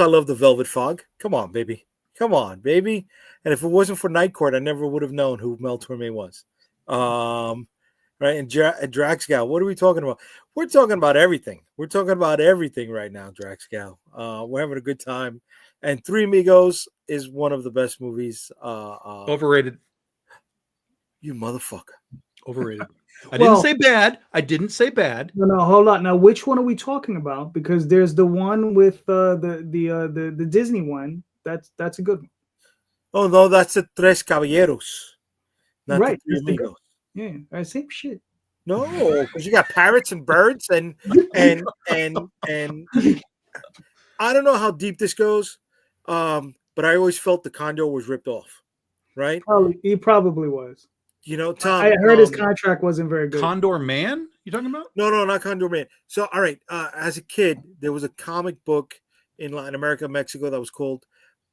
I love the Velvet Fog. Come on, baby. And if it wasn't for Night Court, I never would have known who Mel Torme was. Right. And Draxgal, what are we talking about? We're talking about everything. We're talking about everything right now, Draxgal. We're having a good time. And Three Amigos is one of the best movies. Overrated. You motherfucker. Overrated. I didn't say bad. No, hold on. Now, which one are we talking about? Because there's the one with the Disney one. That's a good one. Oh no, that's the Tres Caballeros. Not Right. the Three Amigos. Yeah, same shit. No, because you got parrots and birds and I don't know how deep this goes, but I always felt the Condor was ripped off, right? He probably was. Tom. I heard his contract wasn't very good. Condor Man? You talking about? No, not Condor Man. So, all right, as a kid, there was a comic book in Latin America, Mexico, that was called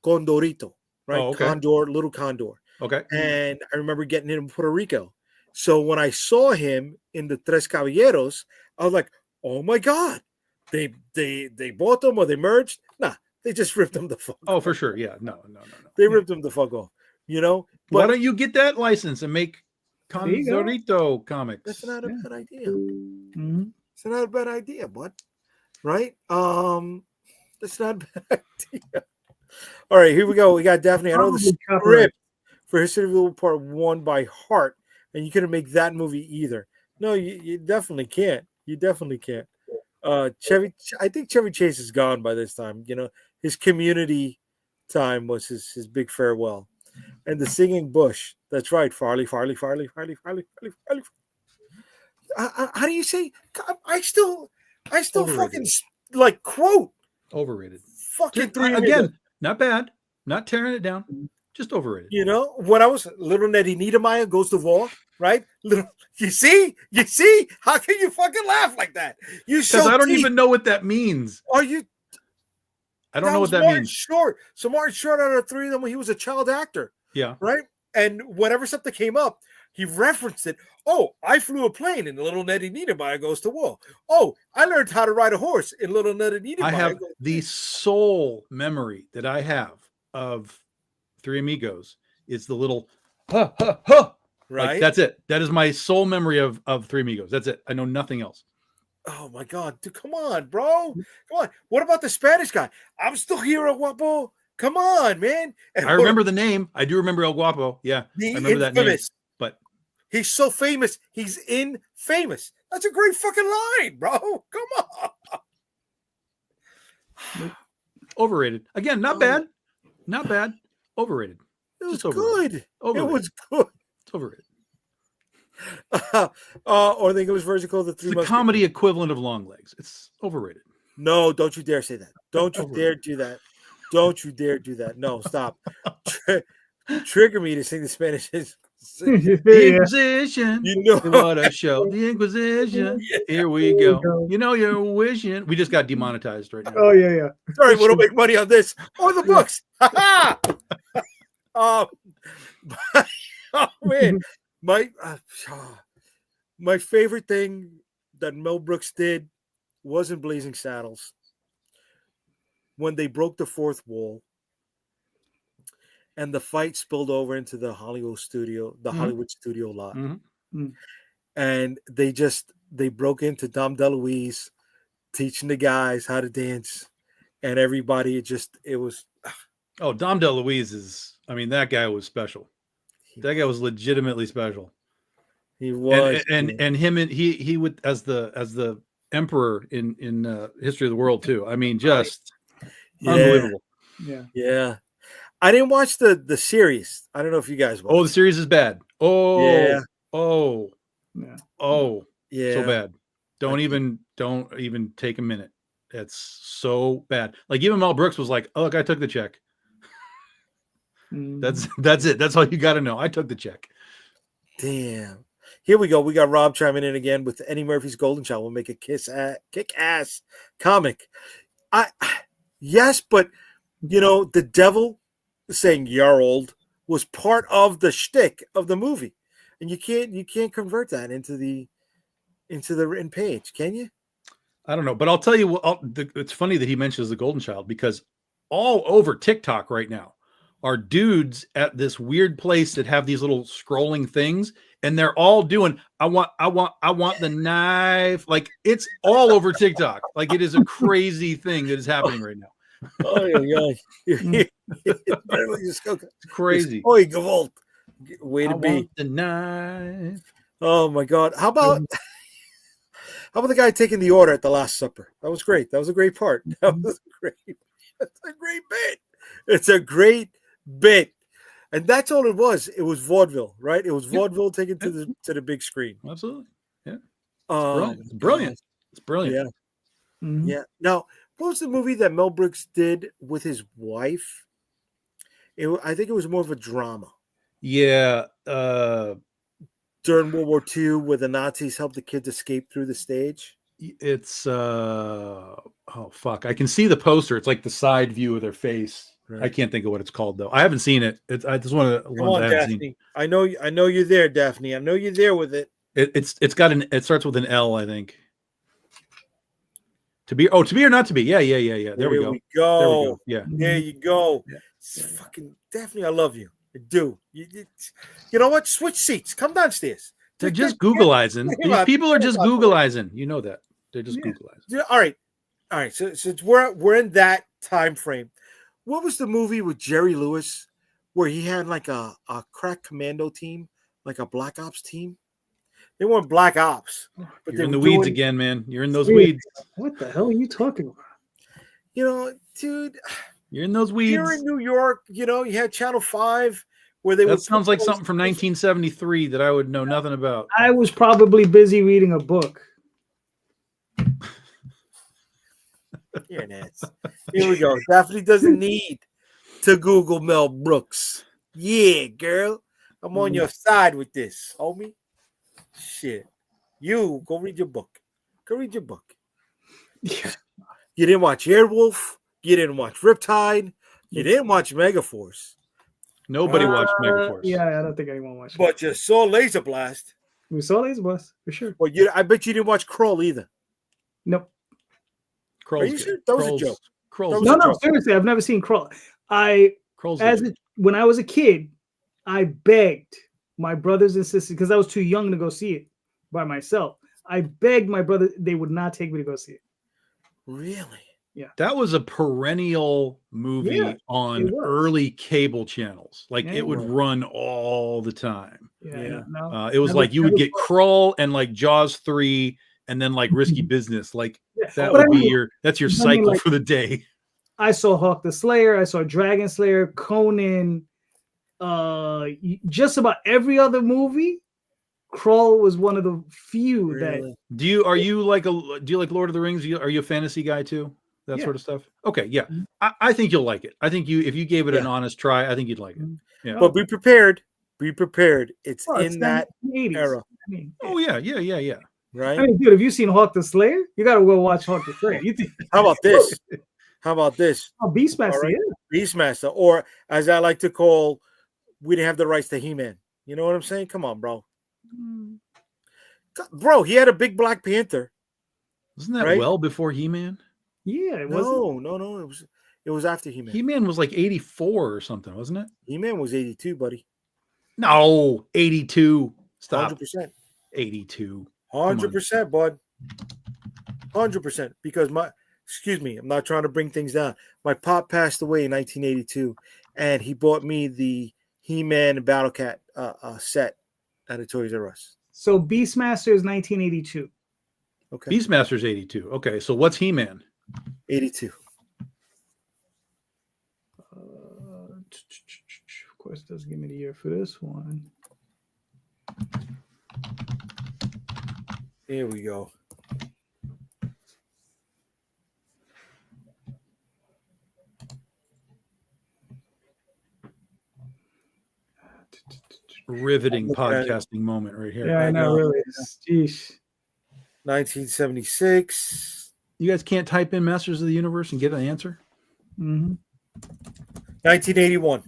Condorito, right? Oh, okay. Condor, little Condor. Okay. And I remember getting it in Puerto Rico. So when I saw him in the Tres Caballeros, I was like, "Oh my God, they bought them or they merged? Nah, they just ripped them the fuck. Oh, for sure, yeah, no. They ripped them the fuck off. But why don't you get that license and make Condorito comics? That's not a bad idea. Mm-hmm. It's not a bad idea, bud. Right? That's not a bad idea. All right, here we go. We got Daphne. I know the script for History of Evil Part 1 by heart. And you couldn't make that movie either. No, you definitely can't. You definitely can't. I think Chevy Chase is gone by this time. His Community time was his big farewell. And the Singing Bush. That's right. Farley. How do you say? I still fucking like quote. Overrated. Fucking Three again. Not bad. Not tearing it down. Just overrated. When I was Little Nettie Niedermeyer goes to war, right? You see? How can you fucking laugh like that? Because I don't even know what that means. Are you? I don't know what that means. Short. So Martin Short, out of three of them, when he was a child actor. Yeah. Right. And whenever something came up, he referenced it. Oh, I flew a plane in Little Nettie Niedermeyer goes to war. Oh, I learned how to ride a horse in Little Nettie Niedermeyer. I have the sole memory that I have of Three Amigos is the little ha ha ha. Right. Like, that's it. That is my sole memory of Three Amigos. That's it. I know nothing else. Oh my God, dude, come on, bro. Come on. What about the Spanish guy? I'm still here, El Guapo. Come on, man. And I remember the name. I do remember El Guapo. Yeah. I remember that name. But he's so famous. He's infamous. That's a great fucking line, bro. Come on. Overrated. Again, not bad. Not bad. Overrated. It was good. Overrated. It was good. It's overrated. Or the English version called the comedy equivalent of Long Legs. It's overrated. No, don't you dare say that. Don't you dare do that. Don't you dare do that. No, stop. Trigger me to sing the Spanish. The Inquisition. What a show. The Inquisition. Yeah. Here we go. You're wishing. We just got demonetized right now. Oh, yeah. Sorry, we don't make money on this. Or the books. Oh man. My favorite thing that Mel Brooks did was in Blazing Saddles when they broke the fourth wall and the fight spilled over into the Hollywood studio lot. Mm-hmm. And they broke into Dom DeLuise teaching the guys how to dance, and everybody it was. Oh, Dom DeLuise that guy was special. That guy was legitimately special. He was, and he would as the emperor in History of the World too. Just unbelievable. Yeah. I didn't watch the series. I don't know if you guys watched. Oh, the series is bad. Oh, yeah. Oh, yeah. Oh, yeah. So bad. Don't even take a minute. It's so bad. Like even Mel Brooks was like, "Oh, look, I took the check." That's it. That's all you got to know. I took the check. Damn. Here we go. We got Rob chiming in again with Eddie Murphy's Golden Child. We'll make a kick-ass comic. Yes, but the devil saying "you're old" was part of the shtick of the movie, and you can't convert that into the written page, can you? I don't know, but I'll tell you what. It's funny that he mentions the Golden Child because all over TikTok right now are dudes at this weird place that have these little scrolling things, and they're all doing I want the knife. Like it's all over TikTok. Like it is a crazy thing that is happening right now. Oh yeah. It's crazy. Oh, Gewalt. Way to be. Want the knife. Oh my God. How about the guy taking the order at the Last Supper? That was great. That was a great part. That was great. That's a great bit. It's a great bit. And that's all it was. It was vaudeville, right? It was vaudeville taken to the big screen. Absolutely. Yeah. It's brilliant. It's brilliant. It's brilliant. Yeah. Mm-hmm. Yeah. Now, what was the movie that Mel Brooks did with his wife? I think it was more of a drama. Yeah. During World War II, where the Nazis helped the kids escape through the stage. It's oh fuck! I can see the poster. It's like the side view of their face. Right. I can't think of what it's called though. I haven't seen it. It's one of the ones I haven't Daphne. seen. I know you're there, Daphne. I know you're there with it. It's got it starts with an L, I think. To be or not to be. Yeah. There we go. We go. There we go. Yeah. There you go. Yeah. Fucking Daphne, I love you. I do. You know what? Switch seats. Come downstairs. They're just Googleizing. These people are just Googleizing. You know that. They're just Googleizing. Yeah. All right. So since we're in that time frame, what was the movie with Jerry Lewis where he had like a crack commando team, like a black ops team? They weren't black ops. But you're in the weeds again, man. You're in those weeds. What the hell are you talking about? Dude. You're in those weeds. You're in New York. You had Channel 5 where they That sounds like something from 1973 that I would know nothing about. I was probably busy reading a book. Here it is. Here we go. Daphne doesn't need to Google Mel Brooks. Yeah, girl. I'm on your side with this, homie. Shit. You go read your book. Go read your book. Yeah. You didn't watch Airwolf. You didn't watch Riptide. You didn't watch Megaforce. Nobody watched Megaforce. Yeah, I don't think anyone watched. But you saw Laser Blast. We saw Laser Blast for sure. Well, I bet you didn't watch Kroll either. Nope. Are you sure? That was a joke. No, seriously, I've never seen Kroll. When I was a kid, I begged my brothers and sisters because I was too young to go see it by myself. I begged my brother; they would not take me to go see it. Really? Yeah. That was a perennial movie on early cable channels. Like it would run all the time. Yeah. It was like you would get Kroll and like Jaws 3 and then like Risky Business. Like that would be your cycle for the day. I saw Hawk the Slayer. I saw Dragon Slayer, Conan, just about every other movie. Kroll was one of the few that. Do you like Lord of the Rings? Are you a fantasy guy too? That sort of stuff. Okay, yeah. I think you'll like it. I think if you gave it an honest try, I think you'd like it. Yeah. But be prepared. Be prepared. It's in that 80s. era. Oh yeah. Right. I mean, dude, have you seen Hawk the Slayer? You gotta go watch Hawk the Slayer. How about this? Oh, Beastmaster. Right. Yeah. Beastmaster, or as I like to call, we didn't have the rights to He-Man. You know what I'm saying? Come on, bro. Bro, he had a big Black Panther. Wasn't that well before He-Man? Yeah, it wasn't. No. It was after He-Man. He-Man was like 84 or something, wasn't it? He-Man was 82, buddy. No, 82. Stop. 100%. 82. 100%, bud. 100%. Because I'm not trying to bring things down. My pop passed away in 1982, and he bought me the He-Man and Battle Cat set at a Toys R Us. So Beastmaster is 1982. Okay. Beastmaster's 82. Okay, so what's He-Man? 82. Of course, it doesn't give me the year for this one. Here we go. riveting Look at it. podcasting moment right here. Yeah, I know, really. Jeez. 1976. You guys can't type in Masters of the Universe and get an answer? Mm-hmm. 1981.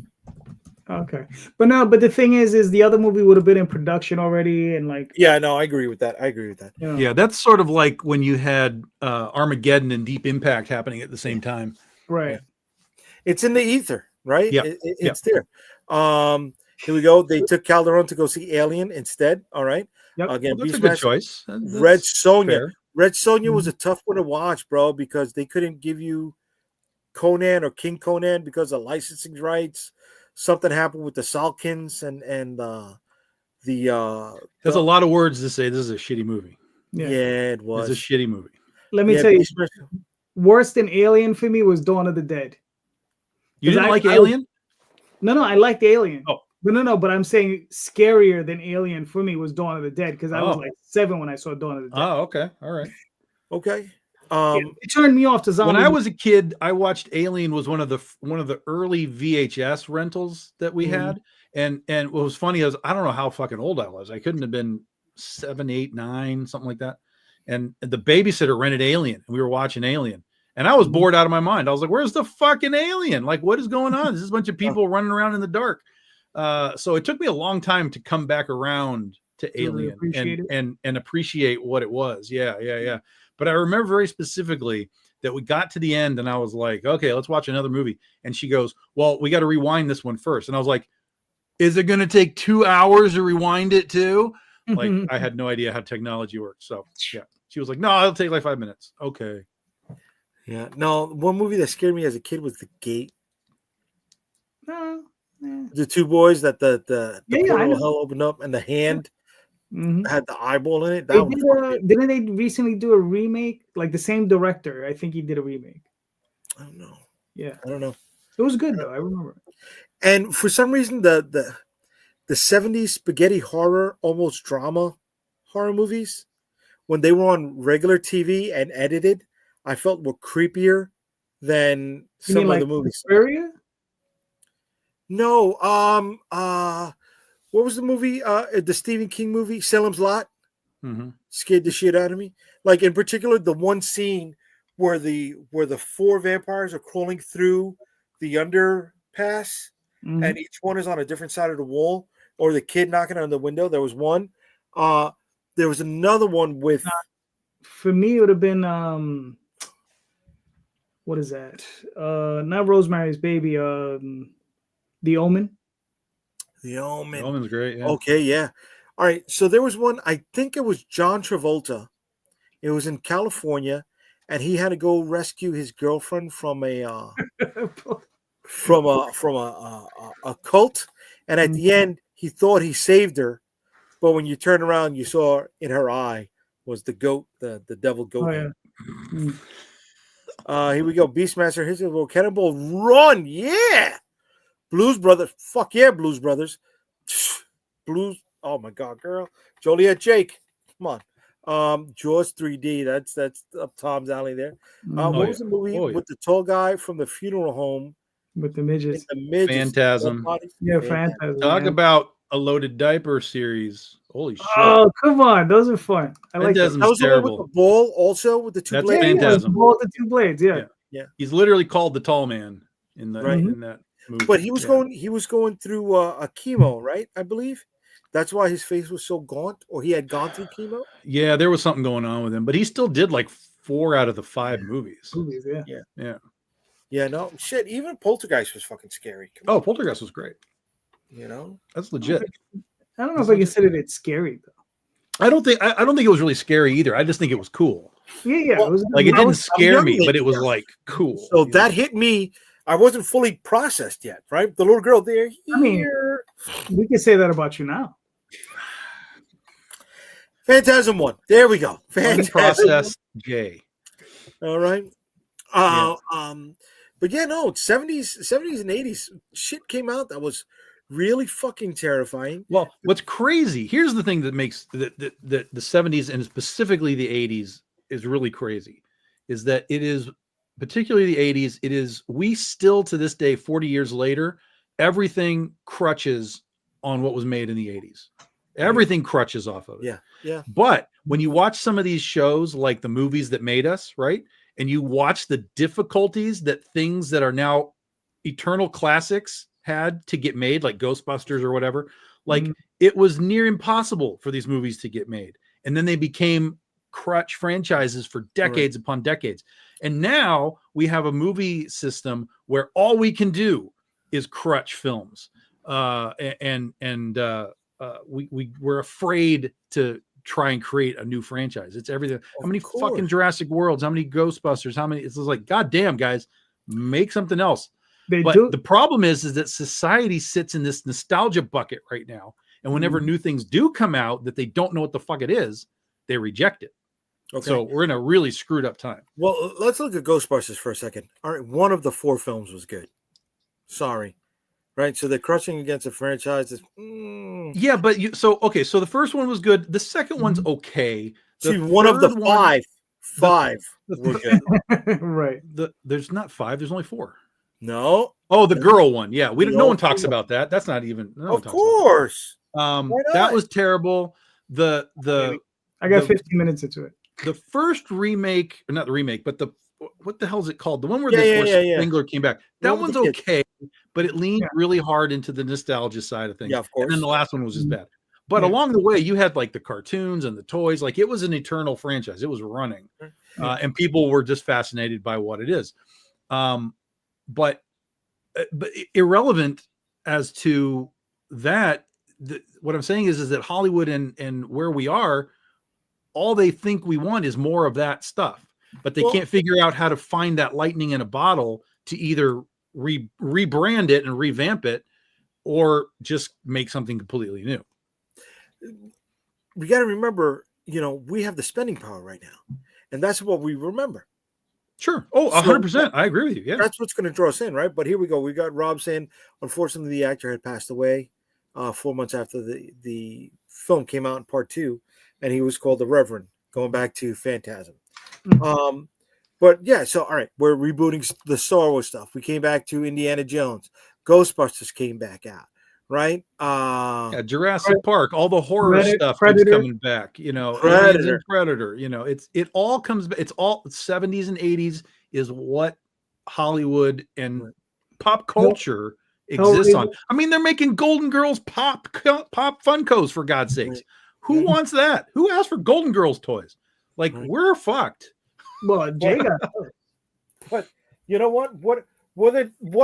Okay, but the thing is the other movie would have been in production already, and like, Yeah, no, I agree with that. you know, Yeah, that's sort of like when you had Armageddon and Deep Impact happening at the same time. right. Yeah. It's in the ether, right? Yep. It's there. Here we go. They took Calderon to go see Alien instead. All right. Yep. Again, Well, that's a good Beastmaster, choice. Red That's Sonja. fair. Red Sonja was Mhm. a tough one to watch, bro, because they couldn't give you Conan or King Conan because of licensing rights. Something happened with the Salkins and That's a lot of words to say. This is a shitty movie. Yeah. yeah, it It's was a shitty movie. Let me yeah, tell you, Beastmaster. worse than Alien for me was Dawn of the Dead. You 'Cause didn't I- like I- Alien? No, I liked Alien. Oh. But no, but I'm saying scarier than Alien for me was Dawn of the Dead because I was Oh. like 7 when I saw Dawn of the Dead. Oh, okay. All right. Okay. It turned me off to zombie. When I was a kid, I watched Alien was one of the early VHS rentals that we Mhm. had. And what was funny is I don't know how fucking old I was. I couldn't have been 7, 8, 9, something like that. And the babysitter rented Alien, and we were watching Alien. And I was Mhm. bored out of my mind. I was like, "Where's the fucking alien? Like, what is going on? This is a bunch of people running around in the dark." So it took me a long time to come back around to really Alien appreciate it. and appreciate what it was. Yeah. But I remember very specifically that we got to the end, and I was like, "Okay, let's watch another movie." And she goes, "Well, we got to rewind this one first." And I was like, "Is it going to take 2 hours to rewind it too?" Like, I had no idea how technology works. So yeah, she was like, "No, it'll take like 5 minutes." Okay. Yeah. No, one movie that scared me as a kid was The Gate. No, yeah. The two boys that the Yeah, I portal know. of hell opened up and the hand Mhm. had the eyeball in it. They That was fucking- didn't they recently do a remake? Like the same director, I think he did a remake. I don't know. Yeah, I don't know. it was good though. I remember. And for some reason, the 70s spaghetti horror, almost drama horror movies, when they were on regular TV and edited, I felt were creepier than You some mean of like the movies. Suspiria? No, what was the movie? The Stephen King movie, Salem's Lot, Mhm. scared the shit out of me. Like in particular, the one scene where the 4 vampires are crawling through the underpass, Mhm. and each one is on a different side of the wall, or the kid knocking on the window. There was one. There was another one with For me, it would have been what is that? Not Rosemary's Baby. The Omen. The Omen. The Omen's great. Yeah. Okay, yeah. All right. So there was one. I think it was John Travolta. It was in California, and he had to go rescue his girlfriend from a cult. And at the end, he thought he saved her, but when you turn around, you saw in her eye was the goat, the devil goat. Oh, yeah. Here we go. Beastmaster, here's a little cannonball run. Yeah. Blues Brothers. Fuck yeah, Blues Brothers. Blues. Oh my God, girl. Joliet Jake. Come on. Jaws 3D. That's up Tom's alley there. What was the movie with the tall guy from the funeral home with the midgets? The midgets. Phantasm. Yeah, Phantasm. Talk man. about a loaded diaper series. Holy shit. Oh, come on. Those are fun. I like that. Phantasm's That was the one terrible. with the ball also with the two That's blades. Phantasm. Ball with the 2 blades. Yeah. Yeah. He's literally called the tall man in the Right. in that movie. But he was Yeah. going through a chemo, right? I believe that's why his face was so gaunt, or he had gone through chemo. Yeah, there was something going on with him, but he still did like 4 out of the 5 movies. Movies, yeah. Yeah, no shit. Even Poltergeist was fucking scary. Come Oh, Poltergeist was great. on, you know. That's legit. I don't know if I considered it scary though. I don't think it was really scary either. I just think it was cool. Yeah. Well, It was Like it I didn't was- I'm scare young me, then, but it was yeah. like cool. So you that know? hit me. I wasn't fully processed yet, right? The little girl there. I mean- Here. We can say that about you now. Phantasm 1. There we go. Phantasm. Unprocessed J. All right. But yeah, no, 70s and 80s shit came out that was really fucking terrifying. Well, what's crazy? Here's the thing that makes the 70s and specifically the 80s is really crazy, is that it is particularly the 80s. It is we still to this day, 40 years later, everything crutches on what was made in the 80s. Everything crutches off of it. Yeah. Yeah. But when you watch some of these shows, like the movies that made us, right? And you watch the difficulties that things that are now eternal classics had to get made, like Ghostbusters or whatever, like it was near impossible for these movies to get made. And then they became crutch franchises for decades upon decades. And now we have a movie system where all we can do is crutch films. We're afraid to try and create a new franchise. It's everything. How many fucking Jurassic Worlds? How many Ghostbusters? How many? It's like, goddamn, guys, make something else. But the problem is that society sits in this nostalgia bucket right now. And whenever new things do come out that they don't know what the fuck it is, they reject it. Okay. So we're in a really screwed up time. Well, let's look at Ghostbusters for a second. All right, one of the 4 films was good. Sorry. Right, so they're crushing against a franchise. Yeah, but so the first one was good. The second one's okay. See, one of the five were good. Right. There's not 5. There's only 4. No. Oh, the girl one. Yeah, no one talks about that. That's not even. Of course. That was terrible. I got 15 minutes into it. The first remake, or not the remake, but what the hell is it called? The one where Spengler came back. That one's okay, but it leaned really hard into the nostalgia side of things. Yeah, of course. And then the last one was just bad. But along the way, you had like the cartoons and the toys. Like it was an eternal franchise. It was running, and people were just fascinated by what it is. But irrelevant as to that. What I'm saying is that Hollywood and where we are, all they think we want is more of that stuff. But they can't figure out how to find that lightning in a bottle to either rebrand it and revamp it, or just make something completely new. We got to remember, we have the spending power right now, and that's what we remember. Sure. Oh, 100%. I agree with you. Yeah, that's what's going to draw us in, right? But here we go. We got Rob saying, unfortunately, the actor had passed away 4 months after the film came out in part 2, and he was called the Reverend, going back to Phantasm. But yeah, so all right, we're rebooting the Star Wars stuff. We came back to Indiana Jones. Ghostbusters came back out, right? Jurassic Park, all the horror stuff is coming back. Predator. It all comes back. It's all 70s and 80s is what Hollywood and pop culture exists on. I mean, they're making Golden Girls pop Funkos, for God's sakes. Who wants that? Who asked for Golden Girls toys? Like, we're fucked. Well, Jay got hurt. But you know what? What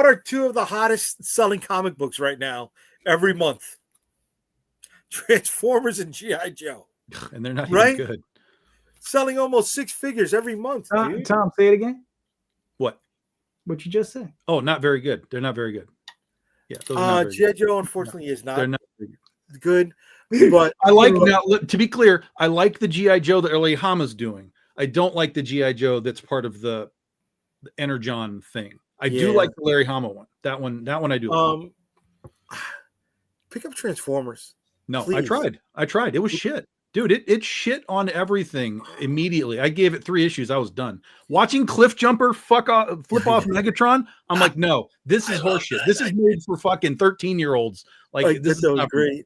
are 2 of the hottest selling comic books right now every month? Transformers and G.I. Joe. And they're not even good. Selling almost 6 figures every month. Tom, say it again. What you just said? Oh, not very good. They're not very good. Yeah. G.I. Joe, unfortunately, is not. They're not good. But I like now. To be clear, I like the G.I. Joe that Larry Hama's doing. I don't like the G.I. Joe that's part of the Energon thing. I do like the Larry Hama one. That one I do like. Pick up Transformers. No, please. I tried. It was shit. Dude, it shit on everything immediately. I gave it 3 issues. I was done. Watching Cliff Jumper flip off Megatron, I'm like, no, this is horseshit. This is made for fucking 13-year-olds. Like this is not great.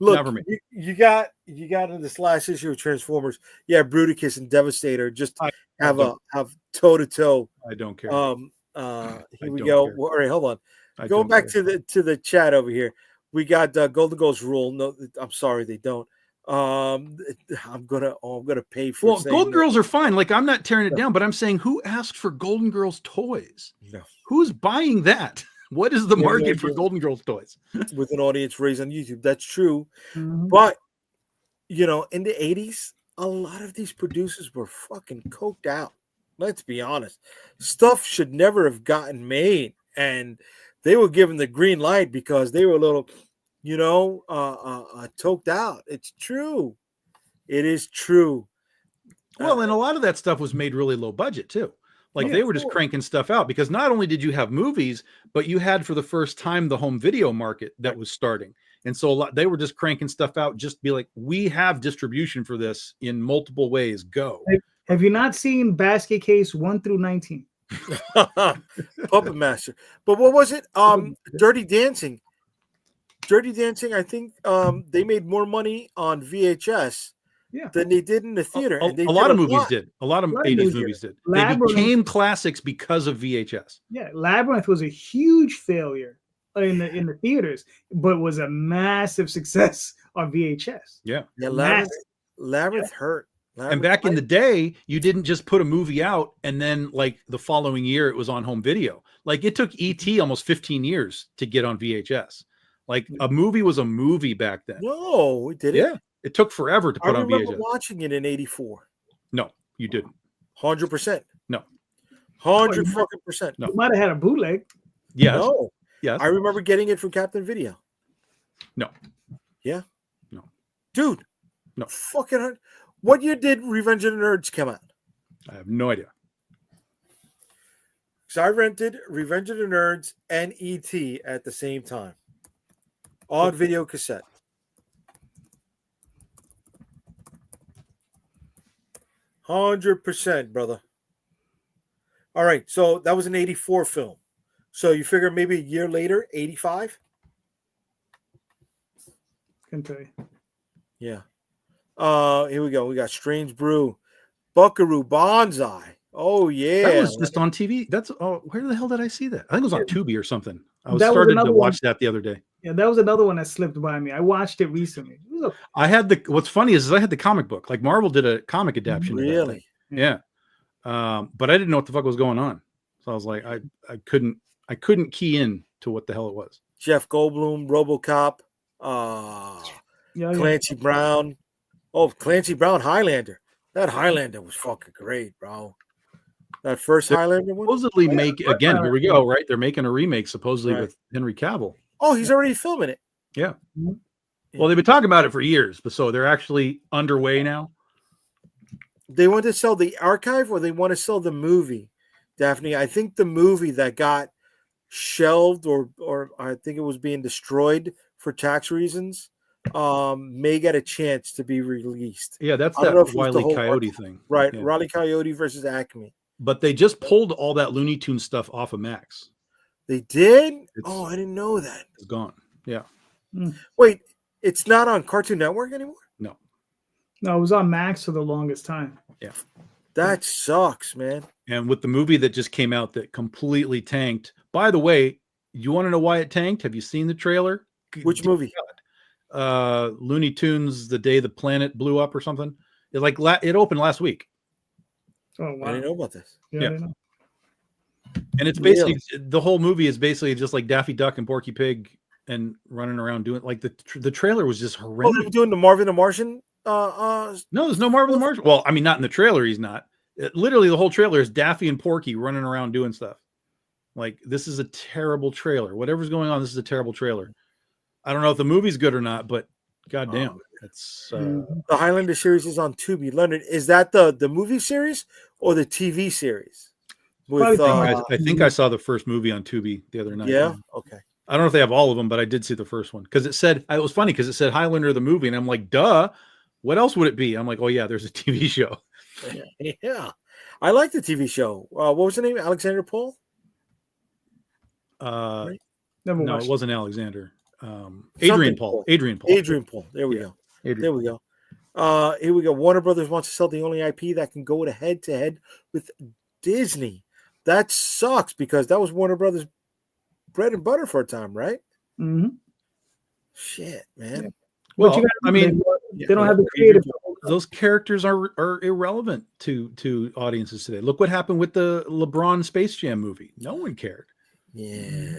Look, you got in this last issue of Transformers. Yeah, Bruticus and Devastator just have toe to toe. I don't care. Here we go. All right, hold on. Going back to the chat over here, we got Golden Girls rule. No, I'm sorry, they don't. I'm gonna pay for. Well, Golden Girls are fine. Like I'm not tearing it down, but I'm saying who asked for Golden Girls toys? No. Who's buying that? What is the market for Golden Girls toys? With an audience raised on YouTube, that's true. But in the 80s, a lot of these producers were fucking coked out. Let's be honest. Stuff should never have gotten made, and they were given the green light because they were a little, toked out. It's true. It is true. Well, and a lot of that stuff was made really low budget too. Like they were just cranking stuff out because not only did you have movies, but you had for the first time the home video market that was starting. And so they were just cranking stuff out, just be like, we have distribution for this in multiple ways. Go. Have you not seen Basket Case 1 through 19? Puppet Master. But what was it? Dirty Dancing. Dirty Dancing, I think they made more money on VHS than they did in the theater. And they a lot of movies did. A lot of 80s movies did. They became classics because of VHS. Yeah, Labyrinth was a huge failure in the theaters, but was a massive success on VHS. Yeah. Labyrinth hurt. And back in the day, you didn't just put a movie out and then like the following year it was on home video. Like it took E.T. almost 15 years to get on VHS. Like a movie was a movie back then. No, it didn't. Yeah, it took forever to put on VHS. I remember watching it in '84. No, you didn't. 100%. No. 100%. No. You might have had a bootleg. Yes. No. Yes. I remember getting it from Captain Video. No. Yeah. No. Dude. No. Fucking. What year did Revenge of the Nerds come out? I have no idea. So I rented Revenge of the Nerds and E.T. at the same time on video cassette. %, brother. All right, so that was an '84 film. So you figure maybe a year later, '85. Can tell you. Yeah. Here we go. We got Strange Brew, Buckaroo Banzai. Oh yeah, that was just on TV. That's where the hell did I see that? I think it was on Tubi or something. I was that started to watch that the other day. Yeah, that was another one that slipped by me. I watched it recently. I had what's funny is I had the comic book. Like Marvel did a comic adaptation. Really? Yeah. But I didn't know what the fuck was going on. So I was like, I couldn't key in to what the hell it was. Jeff Goldblum, RoboCop, Clancy Brown. Oh, Clancy Brown, Highlander. That Highlander was fucking great, bro. That first Highlander one. Supposedly again. Here we go. Right, they're making a remake supposedly with Henry Cavill. Oh, he's already filming it. Yeah. Well, they've been talking about it for years, but so they're actually underway now. They want to sell the archive, or they want to sell the movie, Daphne. I think the movie that got shelved, or I think it was being destroyed for tax reasons, may get a chance to be released. Yeah, that's that Wile E. Coyote thing. Right. Yeah. Wile E. Coyote versus Acme. But they just pulled all that Looney Tunes stuff off of Max. They did? I didn't know that. It's gone. Yeah. Wait, it's not on Cartoon Network anymore? No, it was on Max for the longest time. Yeah. That sucks, man. And with the movie that just came out that completely tanked. By the way, you want to know why it tanked? Have you seen the trailer? Which movie? Looney Tunes, The Day the Planet Blew Up or something. It opened last week. Oh, wow. I didn't know about this. Yeah. I didn't know. And it's basically the whole movie is basically just like Daffy Duck and Porky Pig and running around doing like the trailer was just horrendous. Oh, they're doing the Marvin the Martian? No, there's no Marvin the Martian. Well, I mean, not in the trailer. He's not. Literally, the whole trailer is Daffy and Porky running around doing stuff. Like, this is a terrible trailer. Whatever's going on, this is a terrible trailer. I don't know if the movie's good or not, but goddamn, it's the Highlander series is on Tubi. London, is that the movie series or the TV series? With I think I saw the first movie on Tubi the other night. Yeah. Okay. I don't know if they have all of them, but I did see the first one because it was funny because it said Highlander the movie, and I'm like, duh. What else would it be? I'm like, oh yeah, there's a TV show. Yeah, I like the TV show. What was the name? Alexander Paul? Right? No, it wasn't Alexander. Adrian Paul. Adrian Paul. There we go. There we go. Here we go. Warner Brothers wants to sell the only IP that can go head to head with Disney. That sucks because that was Warner Brothers' bread and butter for a time, right? Mm-hmm. Shit, man. Yeah. Well, I mean, they don't have the creative. Those characters are irrelevant to audiences today. Look what happened with the LeBron Space Jam movie. No one cared. Yeah.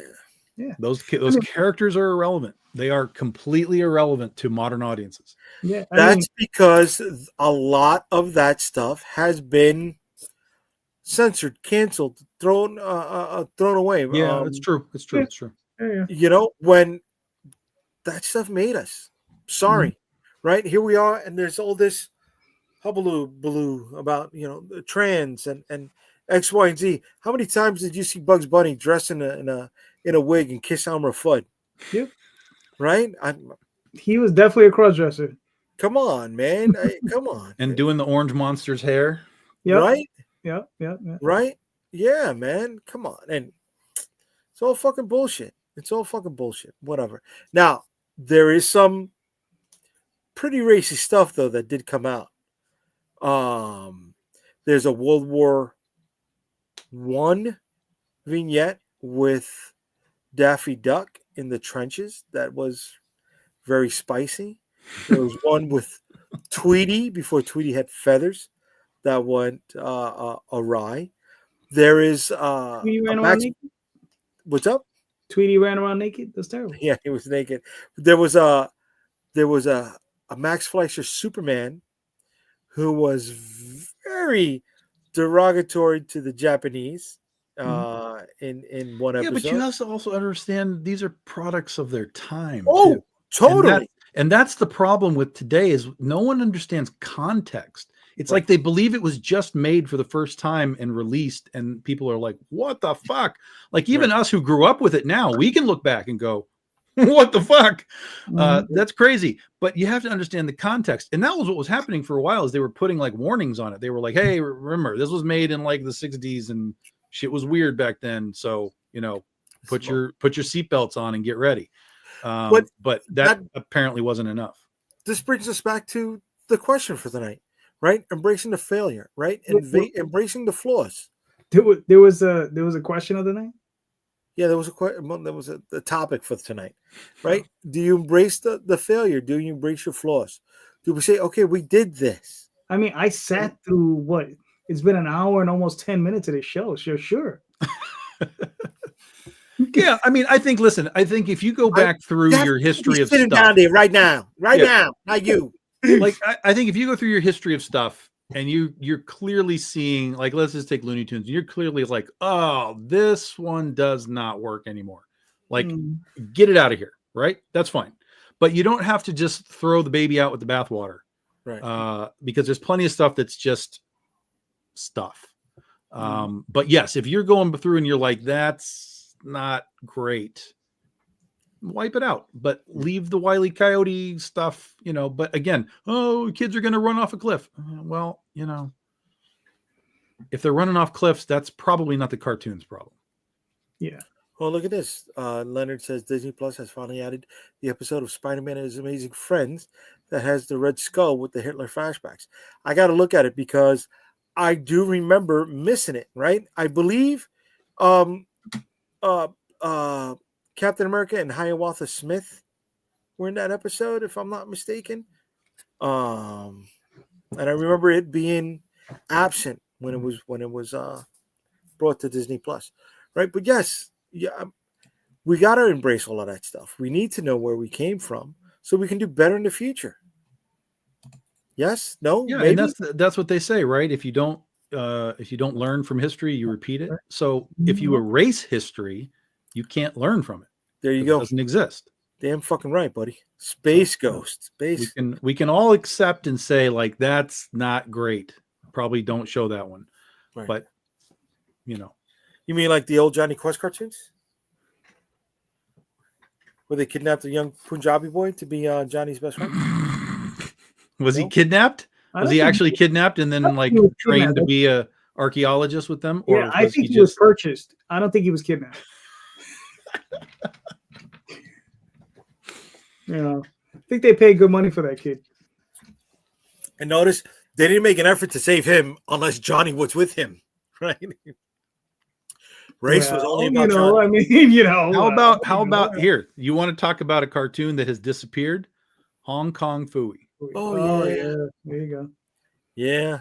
Those characters are irrelevant. They are completely irrelevant to modern audiences. Yeah, that's because a lot of that stuff has been censored, canceled, thrown away. Yeah, it's true. It's true. It's true. Yeah. You know, when that stuff made us. Sorry, right? Here we are, and there's all this hullabaloo about the trans and X, Y, and Z. How many times did you see Bugs Bunny dressed in a wig and kiss Elmer Fudd? Yep. Right? He was definitely a cross-dresser. Come on, man. Come on. And doing the Orange Monster's hair. Yep. Right? Yeah. Right? Yeah, man. Come on. And it's all fucking bullshit. It's all fucking bullshit. Whatever. Now, there is some pretty racy stuff though that did come out. There's a World War I vignette with Daffy Duck in the trenches that was very spicy. There was one with Tweety before Tweety had feathers that went awry. There is Tweety ran a around Max. naked. What's up? Tweety ran around naked. That's terrible. Yeah, he was naked. There was a Max Fleischer Superman who was very derogatory to the Japanese in one episode. Yeah, but you have to also understand these are products of their time. Oh, too. totally. And that's the problem with today is no one understands context. It's like they believe it was just made for the first time and released, and people are like, what the fuck? Like even us who grew up with it now, we can look back and go, what the fuck? That's crazy. But you have to understand the context. And that was what was happening for a while is they were putting like warnings on it. They were like, hey, remember, this was made in like the 60s and shit was weird back then. So, put your seatbelts on and get ready. But that apparently wasn't enough. This brings us back to the question for the night, right? Embracing the failure, right? Embracing the flaws. There was a question of the night. Yeah, there was a topic for tonight, right? Do you embrace the failure? Do you embrace your flaws? Do we say, okay, we did this? I mean, I sat through what? It's been an hour and almost 10 minutes of this show. Sure. Yeah, I mean, I think if you go back through your history of sitting stuff, down there right now, not you. Like I think if you go through your history of stuff and you're clearly seeing, like, let's just take Looney Tunes, and you're clearly like, oh, this one does not work anymore. Like, get it out of here, right? That's fine. But you don't have to just throw the baby out with the bathwater, right? Because there's plenty of stuff that's just stuff. But yes, if you're going through and you're like, that's not great, wipe it out, but leave the Wile E. Coyote stuff, but again, kids are going to run off a cliff. Well, if they're running off cliffs, that's probably not the cartoon's problem. Yeah. Well, look at this. Leonard says Disney Plus has finally added the episode of Spider-Man and His Amazing Friends that has the Red Skull with the Hitler flashbacks. I got to look at it because I do remember missing it, right? I believe Captain America and Hiawatha Smith were in that episode, if I'm not mistaken. And I remember it being absent when it was brought to Disney Plus, right? But yes, we got to embrace all of that stuff. We need to know where we came from so we can do better in the future. Yes, no, yeah, maybe? and that's what they say, right? If you don't learn from history, you repeat it. So if you erase history, you can't learn from it. There you go. It doesn't exist. Damn fucking right, buddy. Space Ghost. Space. We can all accept and say, like, that's not great. Probably don't show that one. Right. But You mean like the old Johnny Quest cartoons? Where they kidnapped a young Punjabi boy to be Johnny's best friend? Was he kidnapped? Was he actually kidnapped and then like trained to be a archaeologist with them? Or yeah, I think he was purchased. I don't think he was kidnapped. I think they paid good money for that kid. And notice they didn't make an effort to save him unless Johnny was with him, right? Race was only about Johnny. I mean, How about here? You want to talk about a cartoon that has disappeared? Hong Kong Phooey. Oh yeah. There you go. Yeah.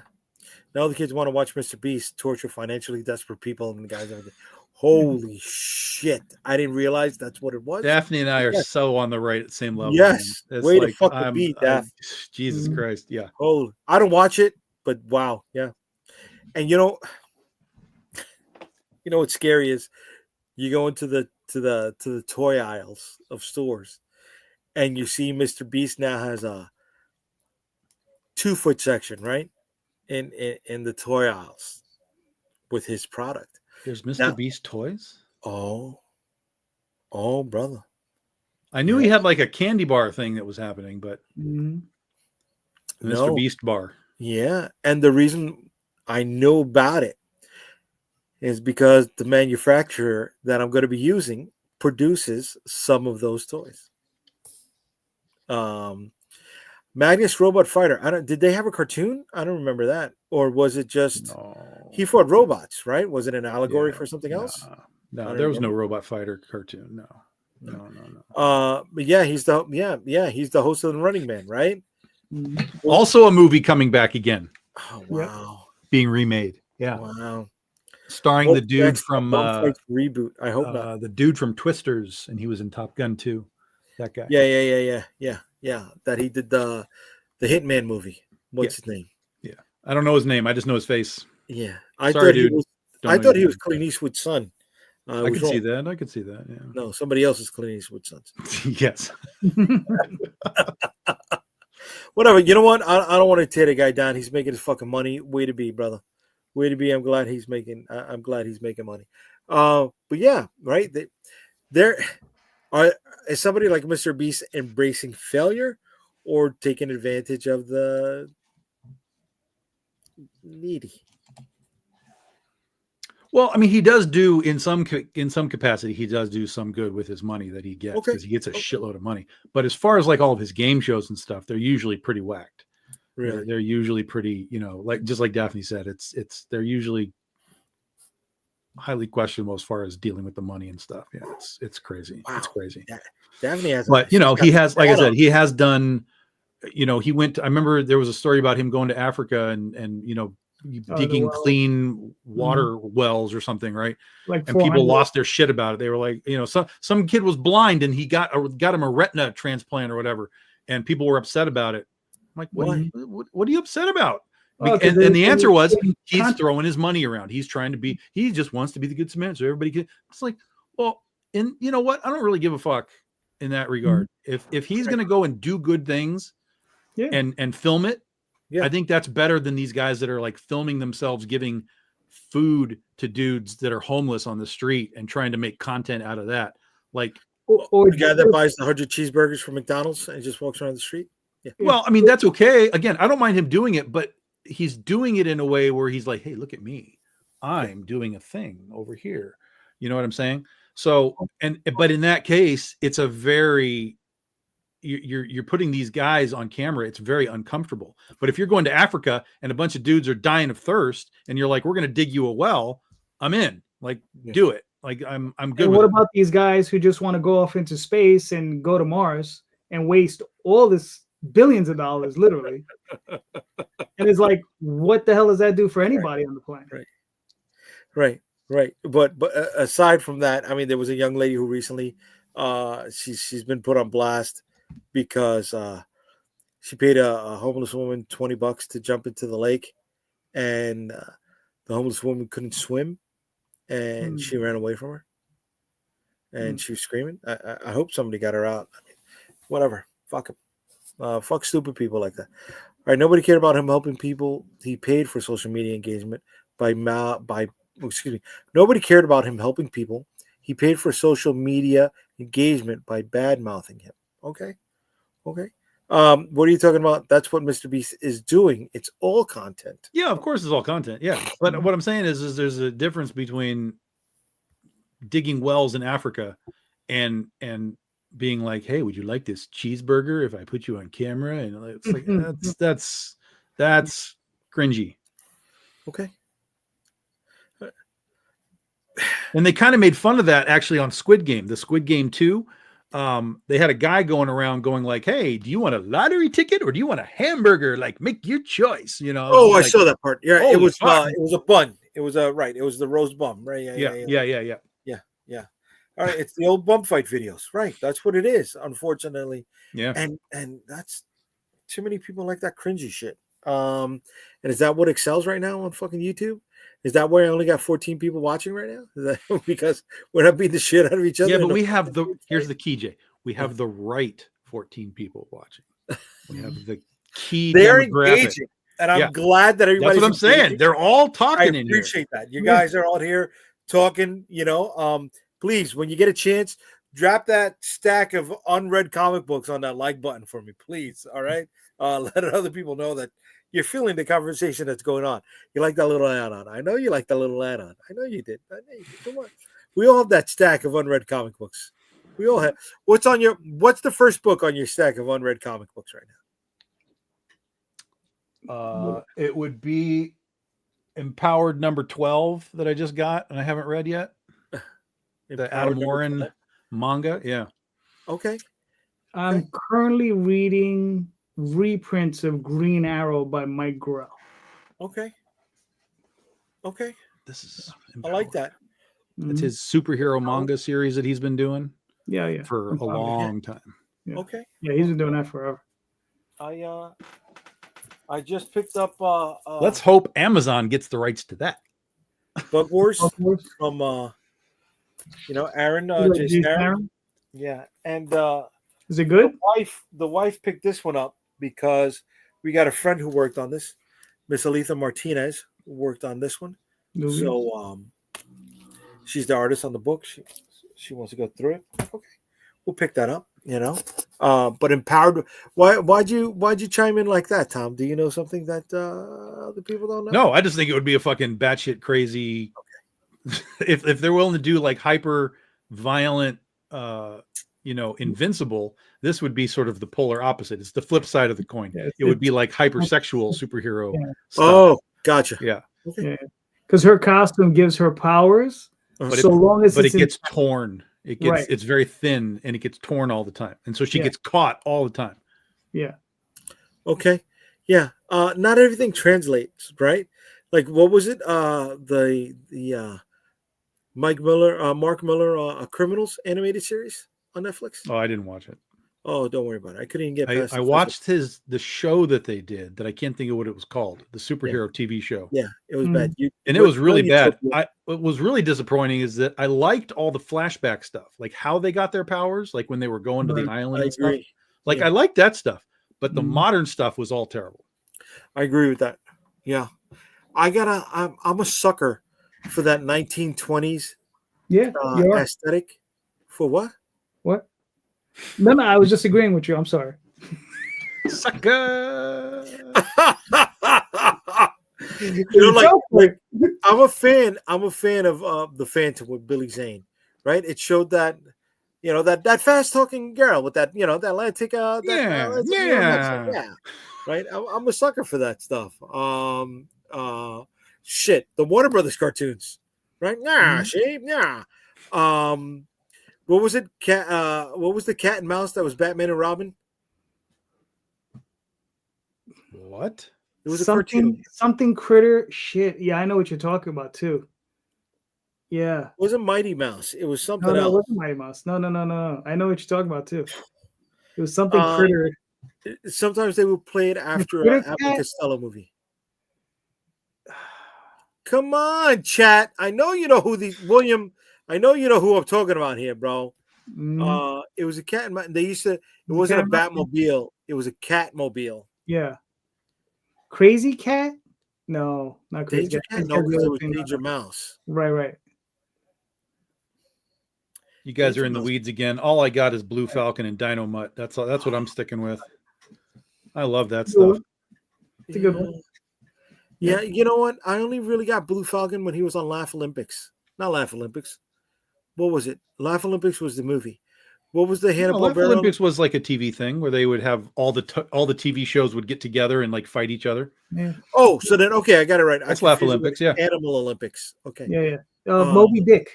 Now the kids want to watch Mr. Beast torture financially desperate people and the guys over there. Holy shit. I didn't realize that's what it was. Daphne and I are so on the same level. Yes. Way to fucking beat that. Jesus Christ. Yeah. Oh, I don't watch it, but wow. Yeah. And what's scary is you go into the toy aisles of stores and you see Mr. Beast now has a 2-foot section, right? In the toy aisles with his product. There's Mr. Beast toys? Oh, brother. I knew he had like a candy bar thing that was happening, but Mr. Beast bar. Yeah. And the reason I know about it is because the manufacturer that I'm going to be using produces some of those toys. Magnus Robot Fighter. Did they have a cartoon? I don't remember that. Or was it just No. he fought robots, right? Was it an allegory Yeah, for something else? I No, don't there was no remember. Robot Fighter cartoon. No. But yeah, he's the host of the Running Man, right? Also a movie coming back again, Oh wow. being remade. Yeah. Wow. Starring the dude Next, from Bum Fights reboot. I hope not. the dude from Twisters, and he was in Top Gun too. That guy. Yeah. That he did the Hitman movie. What's his name? Yeah. I don't know his name. I just know his face. Yeah. Sorry, dude. I thought he was Clint Eastwood's son. I could see that. I could see that. Yeah. No, somebody else is Clint Eastwood's son. Yes. Whatever. You know what? I don't want to tear the guy down. He's making his fucking money. Way to be, brother. Way to be. I'm glad he's making money. But yeah, right. Is somebody like Mr. Beast embracing failure or taking advantage of the needy? Well, I mean, he does do in some capacity. He does do some good with his money that he gets because he gets a shitload of money. But as far as like all of his game shows and stuff, they're usually pretty whacked. Really, they're usually pretty. Like just like Daphne said, they're usually highly questionable as far as dealing with the money and stuff. Yeah, it's crazy. Wow. It's crazy. Daphne has, but he has, like I said, he has done. He went. I remember there was a story about him going to Africa and digging clean water wells or something, right? Like, and people lost their shit about it. They were like, some kid was blind and he got him a retina transplant or whatever, and people were upset about it. I'm like, what are you upset about? And the answer was he's throwing his money around. He just wants to be the good Samaritan. So everybody can. It's like, well, and you know what? I don't really give a fuck in that regard. If he's going to go and do good things and film it, I think that's better than these guys that are like filming themselves giving food to dudes that are homeless on the street and trying to make content out of that. Like, or the guy that buys the 100 cheeseburgers from McDonald's and just walks around the street. Yeah. Well, I mean, that's okay. Again, I don't mind him doing it, but he's doing it in a way where he's like, hey, look at me. I'm doing a thing over here. You know what I'm saying? So, but in that case, it's a very, you're putting these guys on camera. It's very uncomfortable. But if you're going to Africa and a bunch of dudes are dying of thirst and you're like, we're going to dig you a well, I'm in. Like, do it. Like, I'm good. And what about these guys who just want to go off into space and go to Mars and waste all this billions of dollars, literally? And it's like, what the hell does that do for anybody on the planet? Right. But aside from that, I mean, there was a young lady who recently, she's been put on blast because she paid a homeless woman $20 to jump into the lake, and the homeless woman couldn't swim, and she ran away from her, and she was screaming. I hope somebody got her out. I mean, whatever. Fuck him. Fuck stupid people like that. All right, nobody cared about him helping people. He paid for social media engagement nobody cared about him helping people. He paid for social media engagement by bad mouthing him. Okay. What are you talking about? That's what Mr. Beast is doing. It's all content. Yeah, of course it's all content. Yeah. But what I'm saying is there's a difference between digging wells in Africa and being like, hey, would you like this cheeseburger if I put you on camera? And it's like, that's cringy. Okay. And they kind of made fun of that actually on Squid Game, the Squid Game 2. They had a guy going around going like, hey, do you want a lottery ticket or do you want a hamburger? Like, make your choice, Oh, I saw that part. Yeah, it was a bun. It was it was the roast bum, right? Yeah. All right, it's the old bum fight videos, right? That's what it is, unfortunately. Yeah. And that's too many people like that cringy shit. And is that what excels right now on fucking YouTube? Is that where I only got 14 people watching right now? Is that because we're not beating the shit out of each other? Yeah, but we have here's the key, Jay. We have the right 14 people watching. We have the key. They're engaging. And I'm glad that everybody's That's what I'm saying. They're all talking I appreciate that. You guys are all here talking, please, when you get a chance, drop that stack of unread comic books on that like button for me, please. All right. Let other people know that you're feeling the conversation that's going on. You like that little add-on. I know you like that little add-on. I know you did. Come on. We all have that stack of unread comic books. We all have. What's the first book on your stack of unread comic books right now? It would be Empowered number 12 that I just got and I haven't read yet. The Adam Warren manga. Yeah. Okay. I'm currently reading reprints of Green Arrow by Mike Grell. Okay. This is I like that. It's his superhero manga series that he's been doing. Yeah. For a long time. Yeah. Okay. Yeah, he's been doing that forever. I just picked up let's hope Amazon gets the rights to that. Bug Wars from Aaron Jason Aaron. Yeah. And is it good? The wife picked this one up because we got a friend who worked on this, Miss Aletha Martinez, who worked on this one. So she's the artist on the book. She wants to go through it. Okay, we'll pick that up. But Empowered. Why'd you chime in like that, Tom? Do you know something that the people don't know? No, I just think it would be a fucking batshit crazy. Okay. if they're willing to do like hyper violent, Invincible, this would be sort of the polar opposite. It's the flip side of the coin. Yeah, it would be like hypersexual superhero. Yeah. Oh, gotcha. Yeah. Okay. Because her costume gives her powers. But it gets torn. It's very thin and it gets torn all the time. And so she gets caught all the time. Yeah. Okay. Yeah. Not everything translates, right? Like what was it? The Mark Miller Criminals animated series on Netflix. Oh, I didn't watch it. Oh, don't worry about it. I couldn't even get past I watched the show that they did that I can't think of what it was called. The superhero TV show. Yeah, it was bad. It was really bad. What was really disappointing is that I liked all the flashback stuff, like how they got their powers, like when they were going to the island and stuff. Like I liked that stuff, but the modern stuff was all terrible. I agree with that. Yeah. I'm a sucker for that 1920s aesthetic. For what? What? No, I was just agreeing with you. I'm sorry. Sucker. I'm a fan of the Phantom with Billy Zane, right? It showed that, that fast talking girl with that, that Atlantic, right? I'm a sucker for that stuff. Shit, the Warner Brothers cartoons, right? What was it? What was the cat and mouse that was Batman and Robin? What? It was a cartoon. Something critter shit. Yeah, I know what you're talking about too. Yeah. It wasn't Mighty Mouse. It was something else. No, it wasn't Mighty Mouse. No. I know what you're talking about too. It was something critter. Sometimes they would play it after an Abbott Costello movie. Come on, chat. I know you know who William. I know you know who I'm talking about here, bro. It was a cat and mouse. They used to. It wasn't a Batmobile. It was a Catmobile. Yeah. Crazy Cat? No, not Crazy Danger Cat. No, because it was Danger Mouse. Right. You guys are in the weeds again. All I got is Blue Falcon and Dino Mutt. That's what I'm sticking with. I love that stuff. It's a good one. Yeah, you know what? I only really got Blue Falcon when he was on Laugh Olympics. Not Laugh Olympics. What was it? Laugh Olympics was the movie. What was the Hanna-Barbera? Laugh Olympics was like a TV thing where they would have all the TV shows would get together and like fight each other. Yeah. Oh, so then I got it right. That's Laugh Olympics, yeah. Animal Olympics. Okay. Yeah. Moby Dick.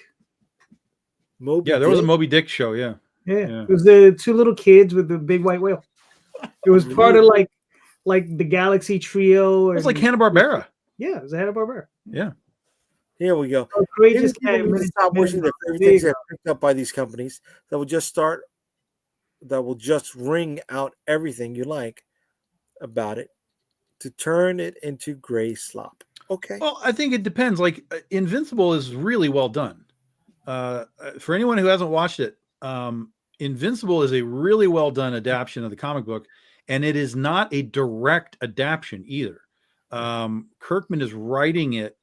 There was a Moby Dick show. Yeah. It was the two little kids with the big white whale. It was part of like the Galaxy Trio. It was like Hanna-Barbera. Yeah, it was Hanna-Barbera. Yeah. Here we go. Maybe stop wishing that everything's picked up by these companies that will just ring out everything you like about it to turn it into gray slop. Okay. Well, I think it depends. Like Invincible is really well done. For anyone who hasn't watched it, Invincible is a really well done adaptation of the comic book, and it is not a direct adaptation either. Kirkman is writing it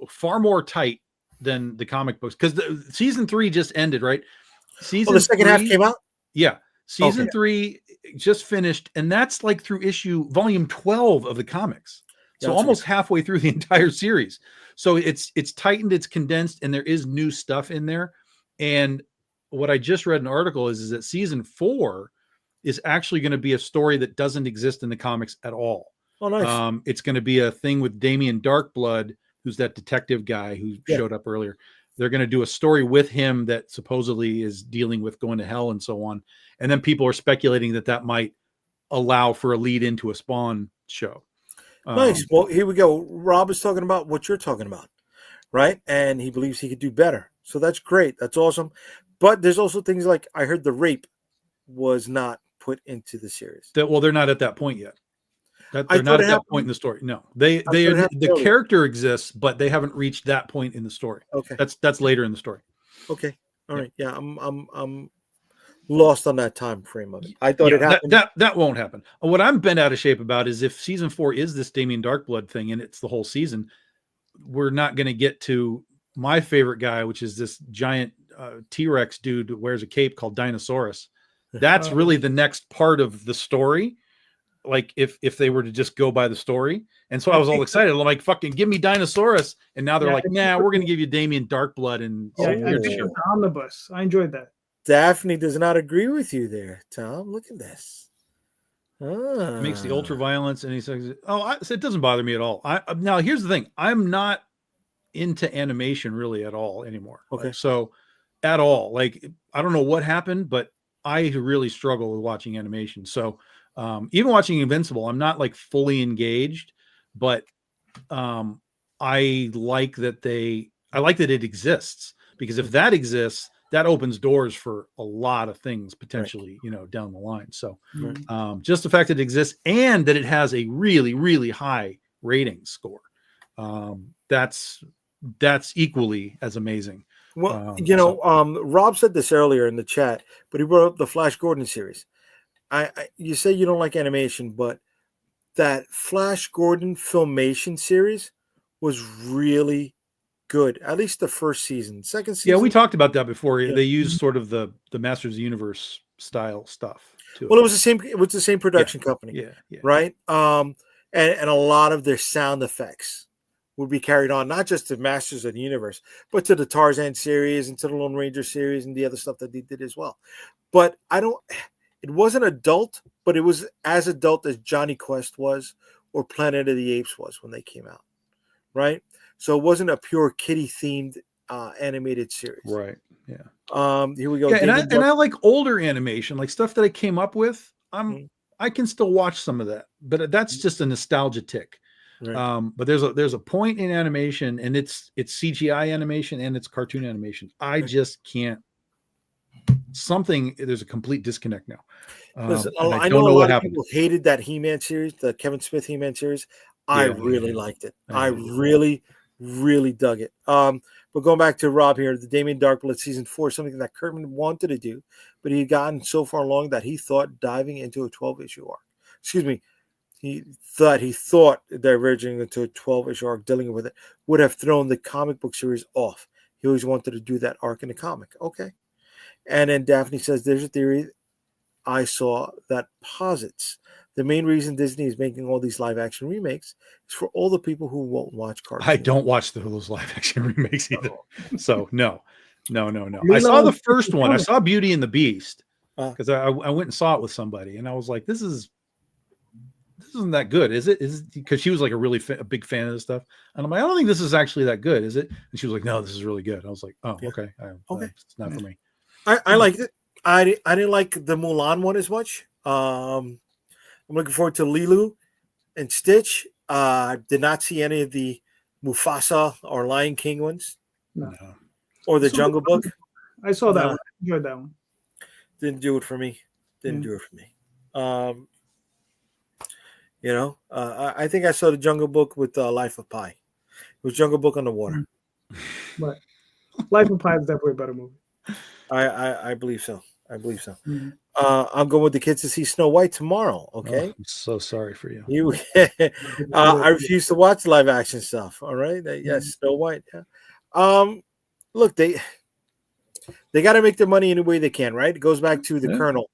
far more tight than the comic books because season 3 just ended, right? The second half came out. Yeah, season 3 just finished, and that's like through volume 12 of the comics. So almost halfway through the entire series. So it's tightened, it's condensed, and there is new stuff in there. And what I just read an article is that season 4 is actually going to be a story that doesn't exist in the comics at all. Oh, nice. It's going to be a thing with Damien Darkblood, who's that detective guy who showed up earlier. They're going to do a story with him that supposedly is dealing with going to hell and so on. And then people are speculating that might allow for a lead into a Spawn show. Nice. Well, here we go. Rob is talking about what you're talking about, right? And he believes he could do better. So that's great. That's awesome. But there's also things like I heard the rape was not put into the series. They're not at that point yet. They're not at that point in the story. No, the character exists, but they haven't reached that point in the story. Okay, that's later in the story. Okay, all right. Yeah, I'm lost on that time frame of it. I thought it happened. That won't happen. What I'm bent out of shape about is if season 4 is this Damien Darkblood thing and it's the whole season, we're not going to get to my favorite guy, which is this giant T-Rex dude who wears a cape called Dinosaurus. That's really the next part of the story. Like if they were to just go by the story. And so I was all excited. I'm like, fucking give me Dinosaurus. And now they're like, nah, we're going to give you Damien Darkblood and the omnibus. I enjoyed that. Daphne does not agree with you there, Tom. Look at this. Makes the ultra violence. And he says, it doesn't bother me at all. Now here's the thing. I'm not into animation really at all anymore. Okay. Like, so at all, like, I don't know what happened, but I really struggle with watching animation. So even watching Invincible, I'm not like fully engaged, but I like that it exists, because if that exists, that opens doors for a lot of things potentially, down the line. So just the fact that it exists and that it has a really, really high rating score, that's equally as amazing. Well, Rob said this earlier in the chat, but he brought up the Flash Gordon series. You say you don't like animation, but that Flash Gordon filmation series was really good. At least the first season. Second season, yeah, we talked about that before. Yeah. They used sort of the Masters of the Universe style stuff too. Well, it was the same production company. Yeah. Right. And a lot of their sound effects would be carried on, not just to Masters of the Universe, but to the Tarzan series and to the Lone Ranger series and the other stuff that they did as well. But it wasn't adult, but it was as adult as Johnny Quest was or Planet of the Apes was when they came out. Right. So it wasn't a pure kiddie themed animated series. Right. Yeah. Here we go. Yeah, and I like older animation, like stuff that I came up with. I can still watch some of that, but that's just a nostalgia tick. Right. But there's a point in animation, and it's CGI animation and it's cartoon animation. I just can't. There's a complete disconnect now. Listen, I know a lot of people hated that He-Man series, the Kevin Smith He-Man series. I really liked it. I really, really dug it. But going back to Rob here, the Damien Darkblood season 4 is something that Kirkman wanted to do, but he had gotten so far along that he thought diving into a 12-issue arc. Excuse me. He thought diverging into a 12-issue arc, dealing with it, would have thrown the comic book series off. He always wanted to do that arc in the comic. Okay. And then Daphne says, there's a theory I saw that posits the main reason Disney is making all these live-action remakes is for all the people who won't watch cartoons. I don't watch those live-action remakes either. So, no. I saw the first one. I saw Beauty and the Beast because I went and saw it with somebody, and I was like, this isn't that good, is it? Because she was like a big fan of this stuff, and I'm like, I don't think this is actually that good, is it? And she was like, no, this is really good. I was like, oh, okay, it's not for me. I liked it. I didn't like the Mulan one as much. I'm looking forward to Lilu and Stitch. Did not see any of the Mufasa or Lion King ones. No. Or the Jungle Book. I saw that one. I enjoyed that one. Didn't do it for me. I think I saw the Jungle Book with Life of Pi. It was Jungle Book on the water. But Life of Pi is definitely a better movie. I believe so. Mm-hmm. I'm going with the kids to see Snow White tomorrow. Okay. I'm so sorry for you. I refuse to watch live action stuff. All right. Yes, Snow White. Yeah. Look, they got to make their money any way they can. Right. It goes back to the Colonel,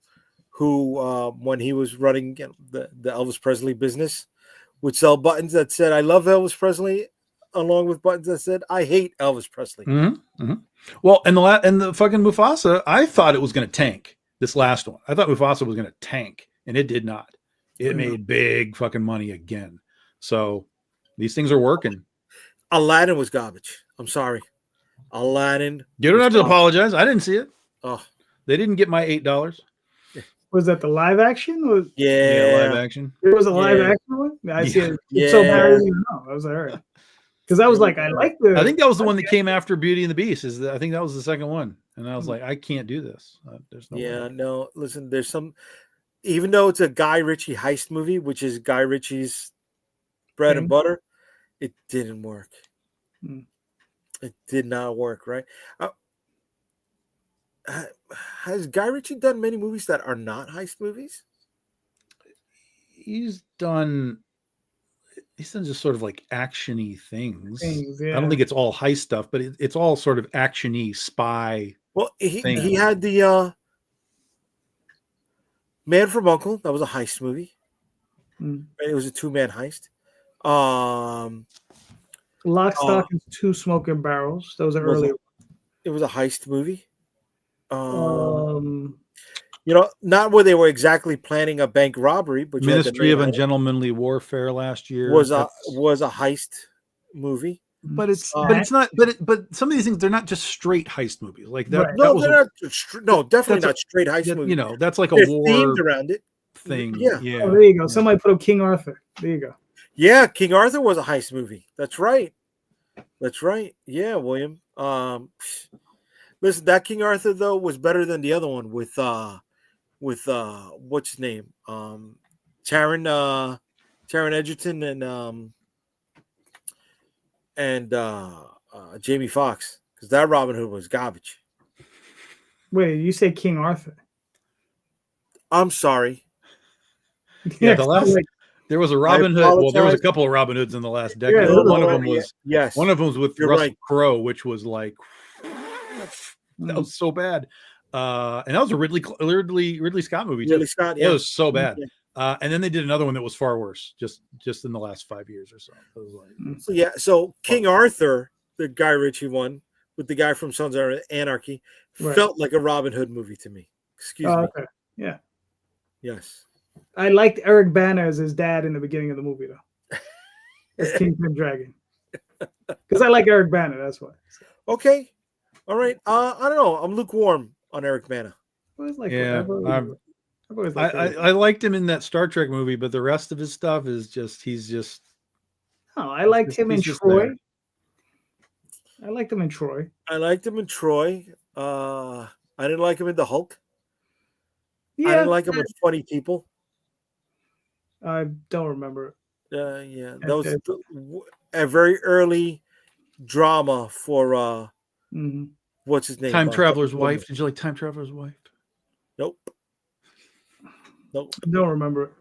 who when he was running the Elvis Presley business, would sell buttons that said "I love Elvis Presley" along with buttons that said, "I hate Elvis Presley." Well, and the fucking Mufasa, I thought it was going to tank this last one. I thought Mufasa was going to tank, and it did not. It made big fucking money again. So these things are working. Aladdin was garbage. I'm sorry. Aladdin. You don't have to apologize. I didn't see it. Oh, they didn't get my $8. Was that the live action? Yeah, live action. It was a live action one. I see it. Yeah. So bad I didn't even know. I was like, all right. Because I was like, I like the. I think that was the one that came after Beauty and the Beast. I think that was the second one, and I was like, I can't do this. There's no way. No. Listen, there's some. Even though it's a Guy Ritchie heist movie, which is Guy Ritchie's bread and butter, it didn't work. It did not work, right? Has Guy Ritchie done many movies that are not heist movies? He's done just sort of like action-y things. Yeah. I don't think it's all heist stuff, but it's all sort of action-y spy. Well, he had the Man from U.N.C.L.E. That was a heist movie. It was a 2-man heist. Lock, Stock, and Two Smoking Barrels. That was an earlier. It was a heist movie. Not where they were exactly planning a bank robbery, but Ministry of Ungentlemanly Warfare last year was a heist movie. But it's not. But some of these things, they're not just straight heist movies like that. Right. No, they're not. No, definitely not straight heist movies. That's like a war themed around it thing. Yeah. Oh, there you go. Somebody put up King Arthur. There you go. Yeah, King Arthur was a heist movie. That's right. Yeah, William. Listen, that King Arthur though was better than the other one with what's his name? Taron Egerton and Jamie Foxx, because that Robin Hood was garbage. Wait, you say King Arthur? I'm sorry. Yeah, there was a Robin Hood. Well, there was a couple of Robin Hoods in the last decade. One of them was with Russell Crowe, which was like that was so bad. And that was a Ridley Scott movie. Ridley Scott, it was so bad. And then they did another one that was far worse, just in the last 5 years or so. It was like, so King Arthur, the Guy Ritchie one with the guy from Sons of Anarchy, felt like a Robin Hood movie to me. Excuse me. Okay. Yeah. Yes. I liked Eric Bana as his dad in the beginning of the movie, though. As Kingpin Dragon. Because I like Eric Bana, that's why. Okay. All right. I don't know. I'm lukewarm on Eric Bana. I liked him in that Star Trek movie, but the rest of his stuff is he's just. Oh, I liked him in Troy. I liked him in Troy. I didn't like him in The Hulk. Yeah, I didn't like him in Funny People. I don't remember. That was a very early drama for what's his name? Time Traveler's Wife. Did you like Time Traveler's Wife? Nope. Don't remember.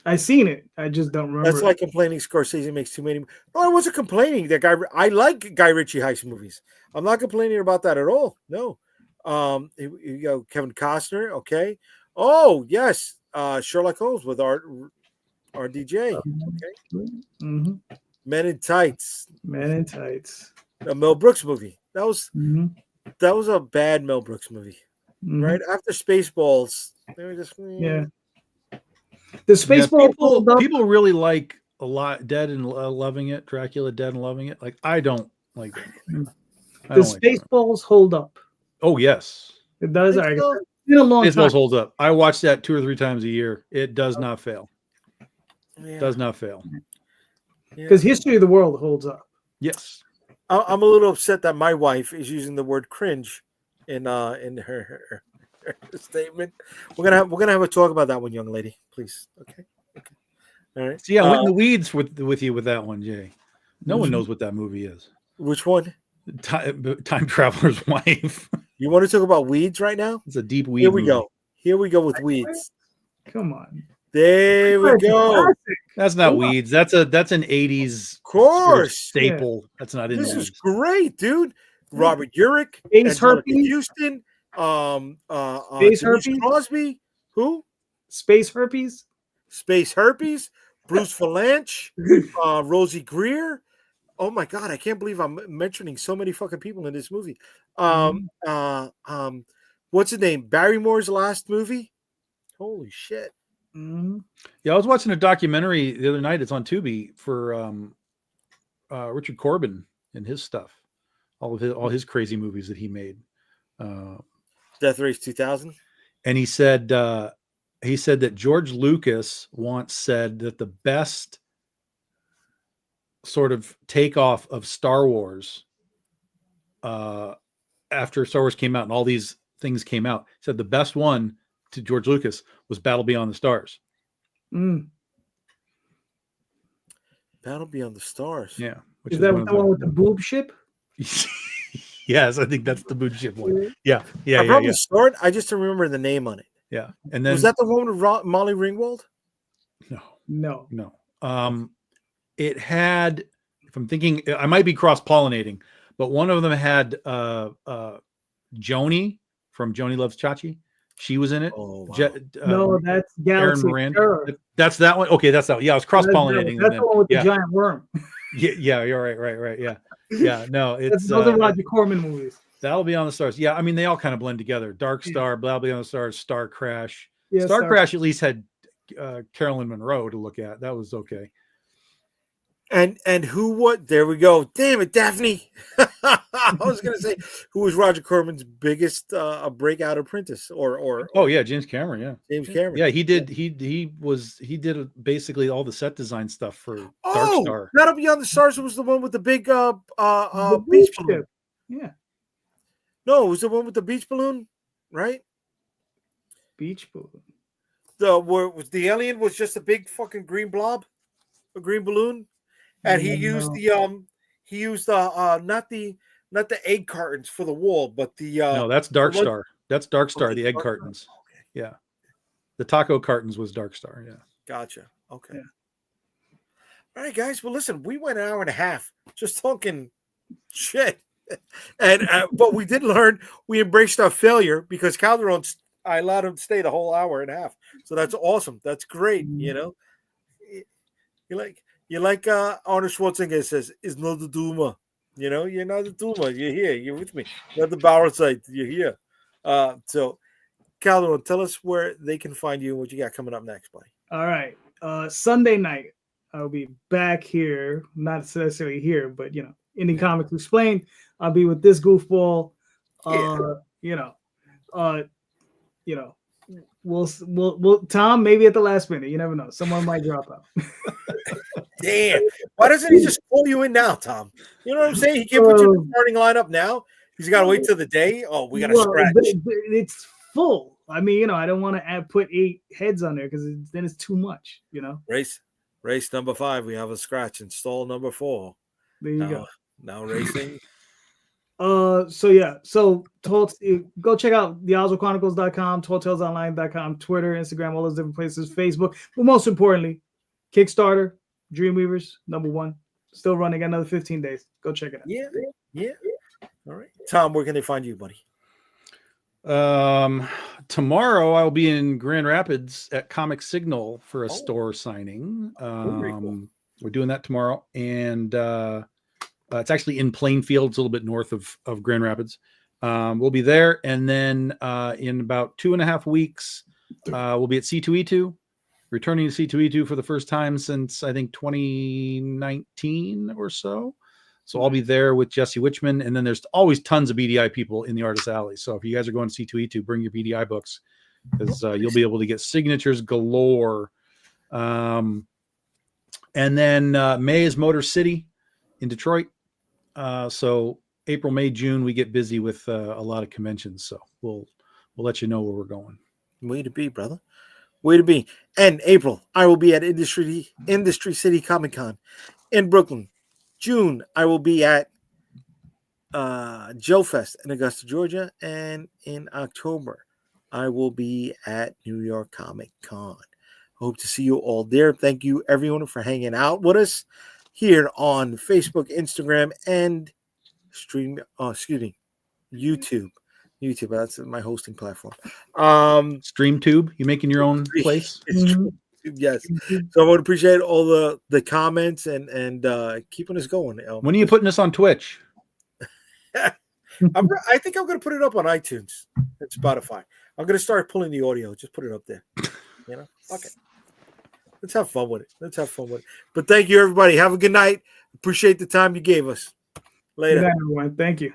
I seen it. I just don't remember. That's like complaining Scorsese makes too many. No, I wasn't complaining. I like Guy Ritchie heist movies. I'm not complaining about that at all. No. You go Kevin Costner. Okay. Oh yes, Sherlock Holmes with RDJ. Okay. Men in Tights. A Mel Brooks movie. That was a bad Mel Brooks movie. Right after Spaceballs, they were just The Spaceballs people really like a lot. Dead and Loving It. Dracula Dead and Loving It. Like I don't like that. The Spaceballs hold up. Oh yes, it does. It's been a long time. Spaceballs holds up. I watch that 2 or 3 times a year. It does not fail. Does not fail. Because History of the World holds up. Yes. I'm a little upset that my wife is using the word cringe in her statement. We're gonna have a talk about that one, young lady, please. Okay. All right. So yeah, I went in the weeds with you with that one, Jay. No one knows what that movie is. Which one? Time Traveler's Wife. You want to talk about weeds right now? It's a deep weed. Here we go with weeds. Come on. There we go. That's not weeds. That's an 80s sort of staple. Yeah. That's not in this. Is great, dude. Robert Urich, Space Herpes, Houston, Space Herpes, Crosby, who? Space Herpes, Bruce Valanche, Rosie Greer, Oh my god, I can't believe I'm mentioning so many fucking people in this movie. What's his name? Barrymore's last movie. Holy shit! Yeah, I was watching a documentary the other night. It's on Tubi for Richard Corbin and his stuff, all his crazy movies that he made. Death Race 2000. And he said that George Lucas once said that the best sort of takeoff of Star Wars, after Star Wars came out and all these things came out, he said the best one to George Lucas was Battle Beyond the Stars. Battle Beyond the Stars. Yeah. Is that the one with the boob ship? Yes, I think that's the boob ship one. Yeah. I probably saw it. I just don't remember the name on it. Yeah. And then was that the one with Molly Ringwald? No. It had, if I'm thinking, I might be cross-pollinating, but one of them had Joni from Joni Loves Chachi. She was in it. Oh, wow. No, that's Galaxy Terror. That's that one. Okay, that's that one. Yeah, I was cross-pollinating. That's the one with the giant worm. Yeah, you're right. Yeah. No, it's those are Roger Corman movies. That'll Be on the Stars. Yeah, I mean they all kind of blend together. Dark Star, Battle Beyond the Stars, Star Crash. Yeah, Star Crash at least had Carolyn Monroe to look at. That was okay. And who? What? There we go. Damn it, Daphne. I was gonna say who was Roger Corman's biggest breakout apprentice, or oh yeah, James Cameron. Yeah, James Cameron. Yeah, he did. He did basically all the set design stuff for Dark Star. Battle Beyond the Stars was the one with the big beach balloon. Yeah. No, it was the one with the beach balloon, right? Beach balloon. Where was the alien was just a big fucking green blob, a green balloon. And he used not the egg cartons for the wall, but the no, that's Dark Star. That's Dark Star, the egg cartons. Okay. Yeah. The taco cartons was Dark Star, yeah. Gotcha. Okay. Yeah. All right, guys. Well, listen, we went an hour and a half just talking shit. And but we did learn, we embraced our failure because Calderon, I allowed him to stay the whole hour and a half. So that's awesome. That's great, you know. You like Arnold Schwarzenegger says, "Is not the Duma." You know, you're not the Duma. You're here. You're with me. You're at the Bower side. You're here. So, Calderon, tell us where they can find you and what you got coming up next, buddy. All right. Sunday night, I'll be back here. Not necessarily here, but Indie Comics Explained. I'll be with this goofball. We'll Tom, maybe at the last minute. You never know. Someone might drop out. Damn. Why doesn't he just call you in now, Tom? You know what I'm saying? He can't put you in the starting lineup now. He's got to wait till the day. Oh, we got to scratch. It's full. I mean, I don't want to put 8 heads on there because then it's too much, Race number 5. We have a scratch. Install number 4. There you go. Now racing. So go check out theoswaldchronicles.com, talltalesonline.com, Twitter, Instagram, all those different places, Facebook. But most importantly, Kickstarter, Dreamweavers, #1. Still running another 15 days. Go check it out. Yeah. All right. Tom, where can they find you, buddy? Tomorrow I'll be in Grand Rapids at Comic Signal for a store signing. Cool. We're doing that tomorrow. And it's actually in Plainfield. It's a little bit north of Grand Rapids. We'll be there. And then in about 2.5 weeks, we'll be at C2E2, returning to C2E2 for the first time since I think 2019 or so. So I'll be there with Jesse Witchman. And then there's always tons of BDI people in the Artist Alley. So if you guys are going to C2E2, bring your BDI books because you'll be able to get signatures galore. And then May is Motor City in Detroit. So April, May, June, we get busy with a lot of conventions. So we'll let you know where we're going. Way to be, brother. Way to be. And April, I will be at Industry City Comic Con in Brooklyn. June, I will be at Joe Fest in Augusta, Georgia. And in October, I will be at New York Comic Con. Hope to see you all there. Thank you, everyone, for hanging out with us here on Facebook, Instagram, and YouTube. That's my hosting platform. StreamTube. You making your own place? It's true. Yes. So I would appreciate all the comments and keeping us going. When are you putting this on Twitch? I think I'm going to put it up on iTunes and Spotify. I'm going to start pulling the audio. Just put it up there. Okay. Let's have fun with it. But thank you, everybody. Have a good night. Appreciate the time you gave us. Later. Good night, everyone. Thank you.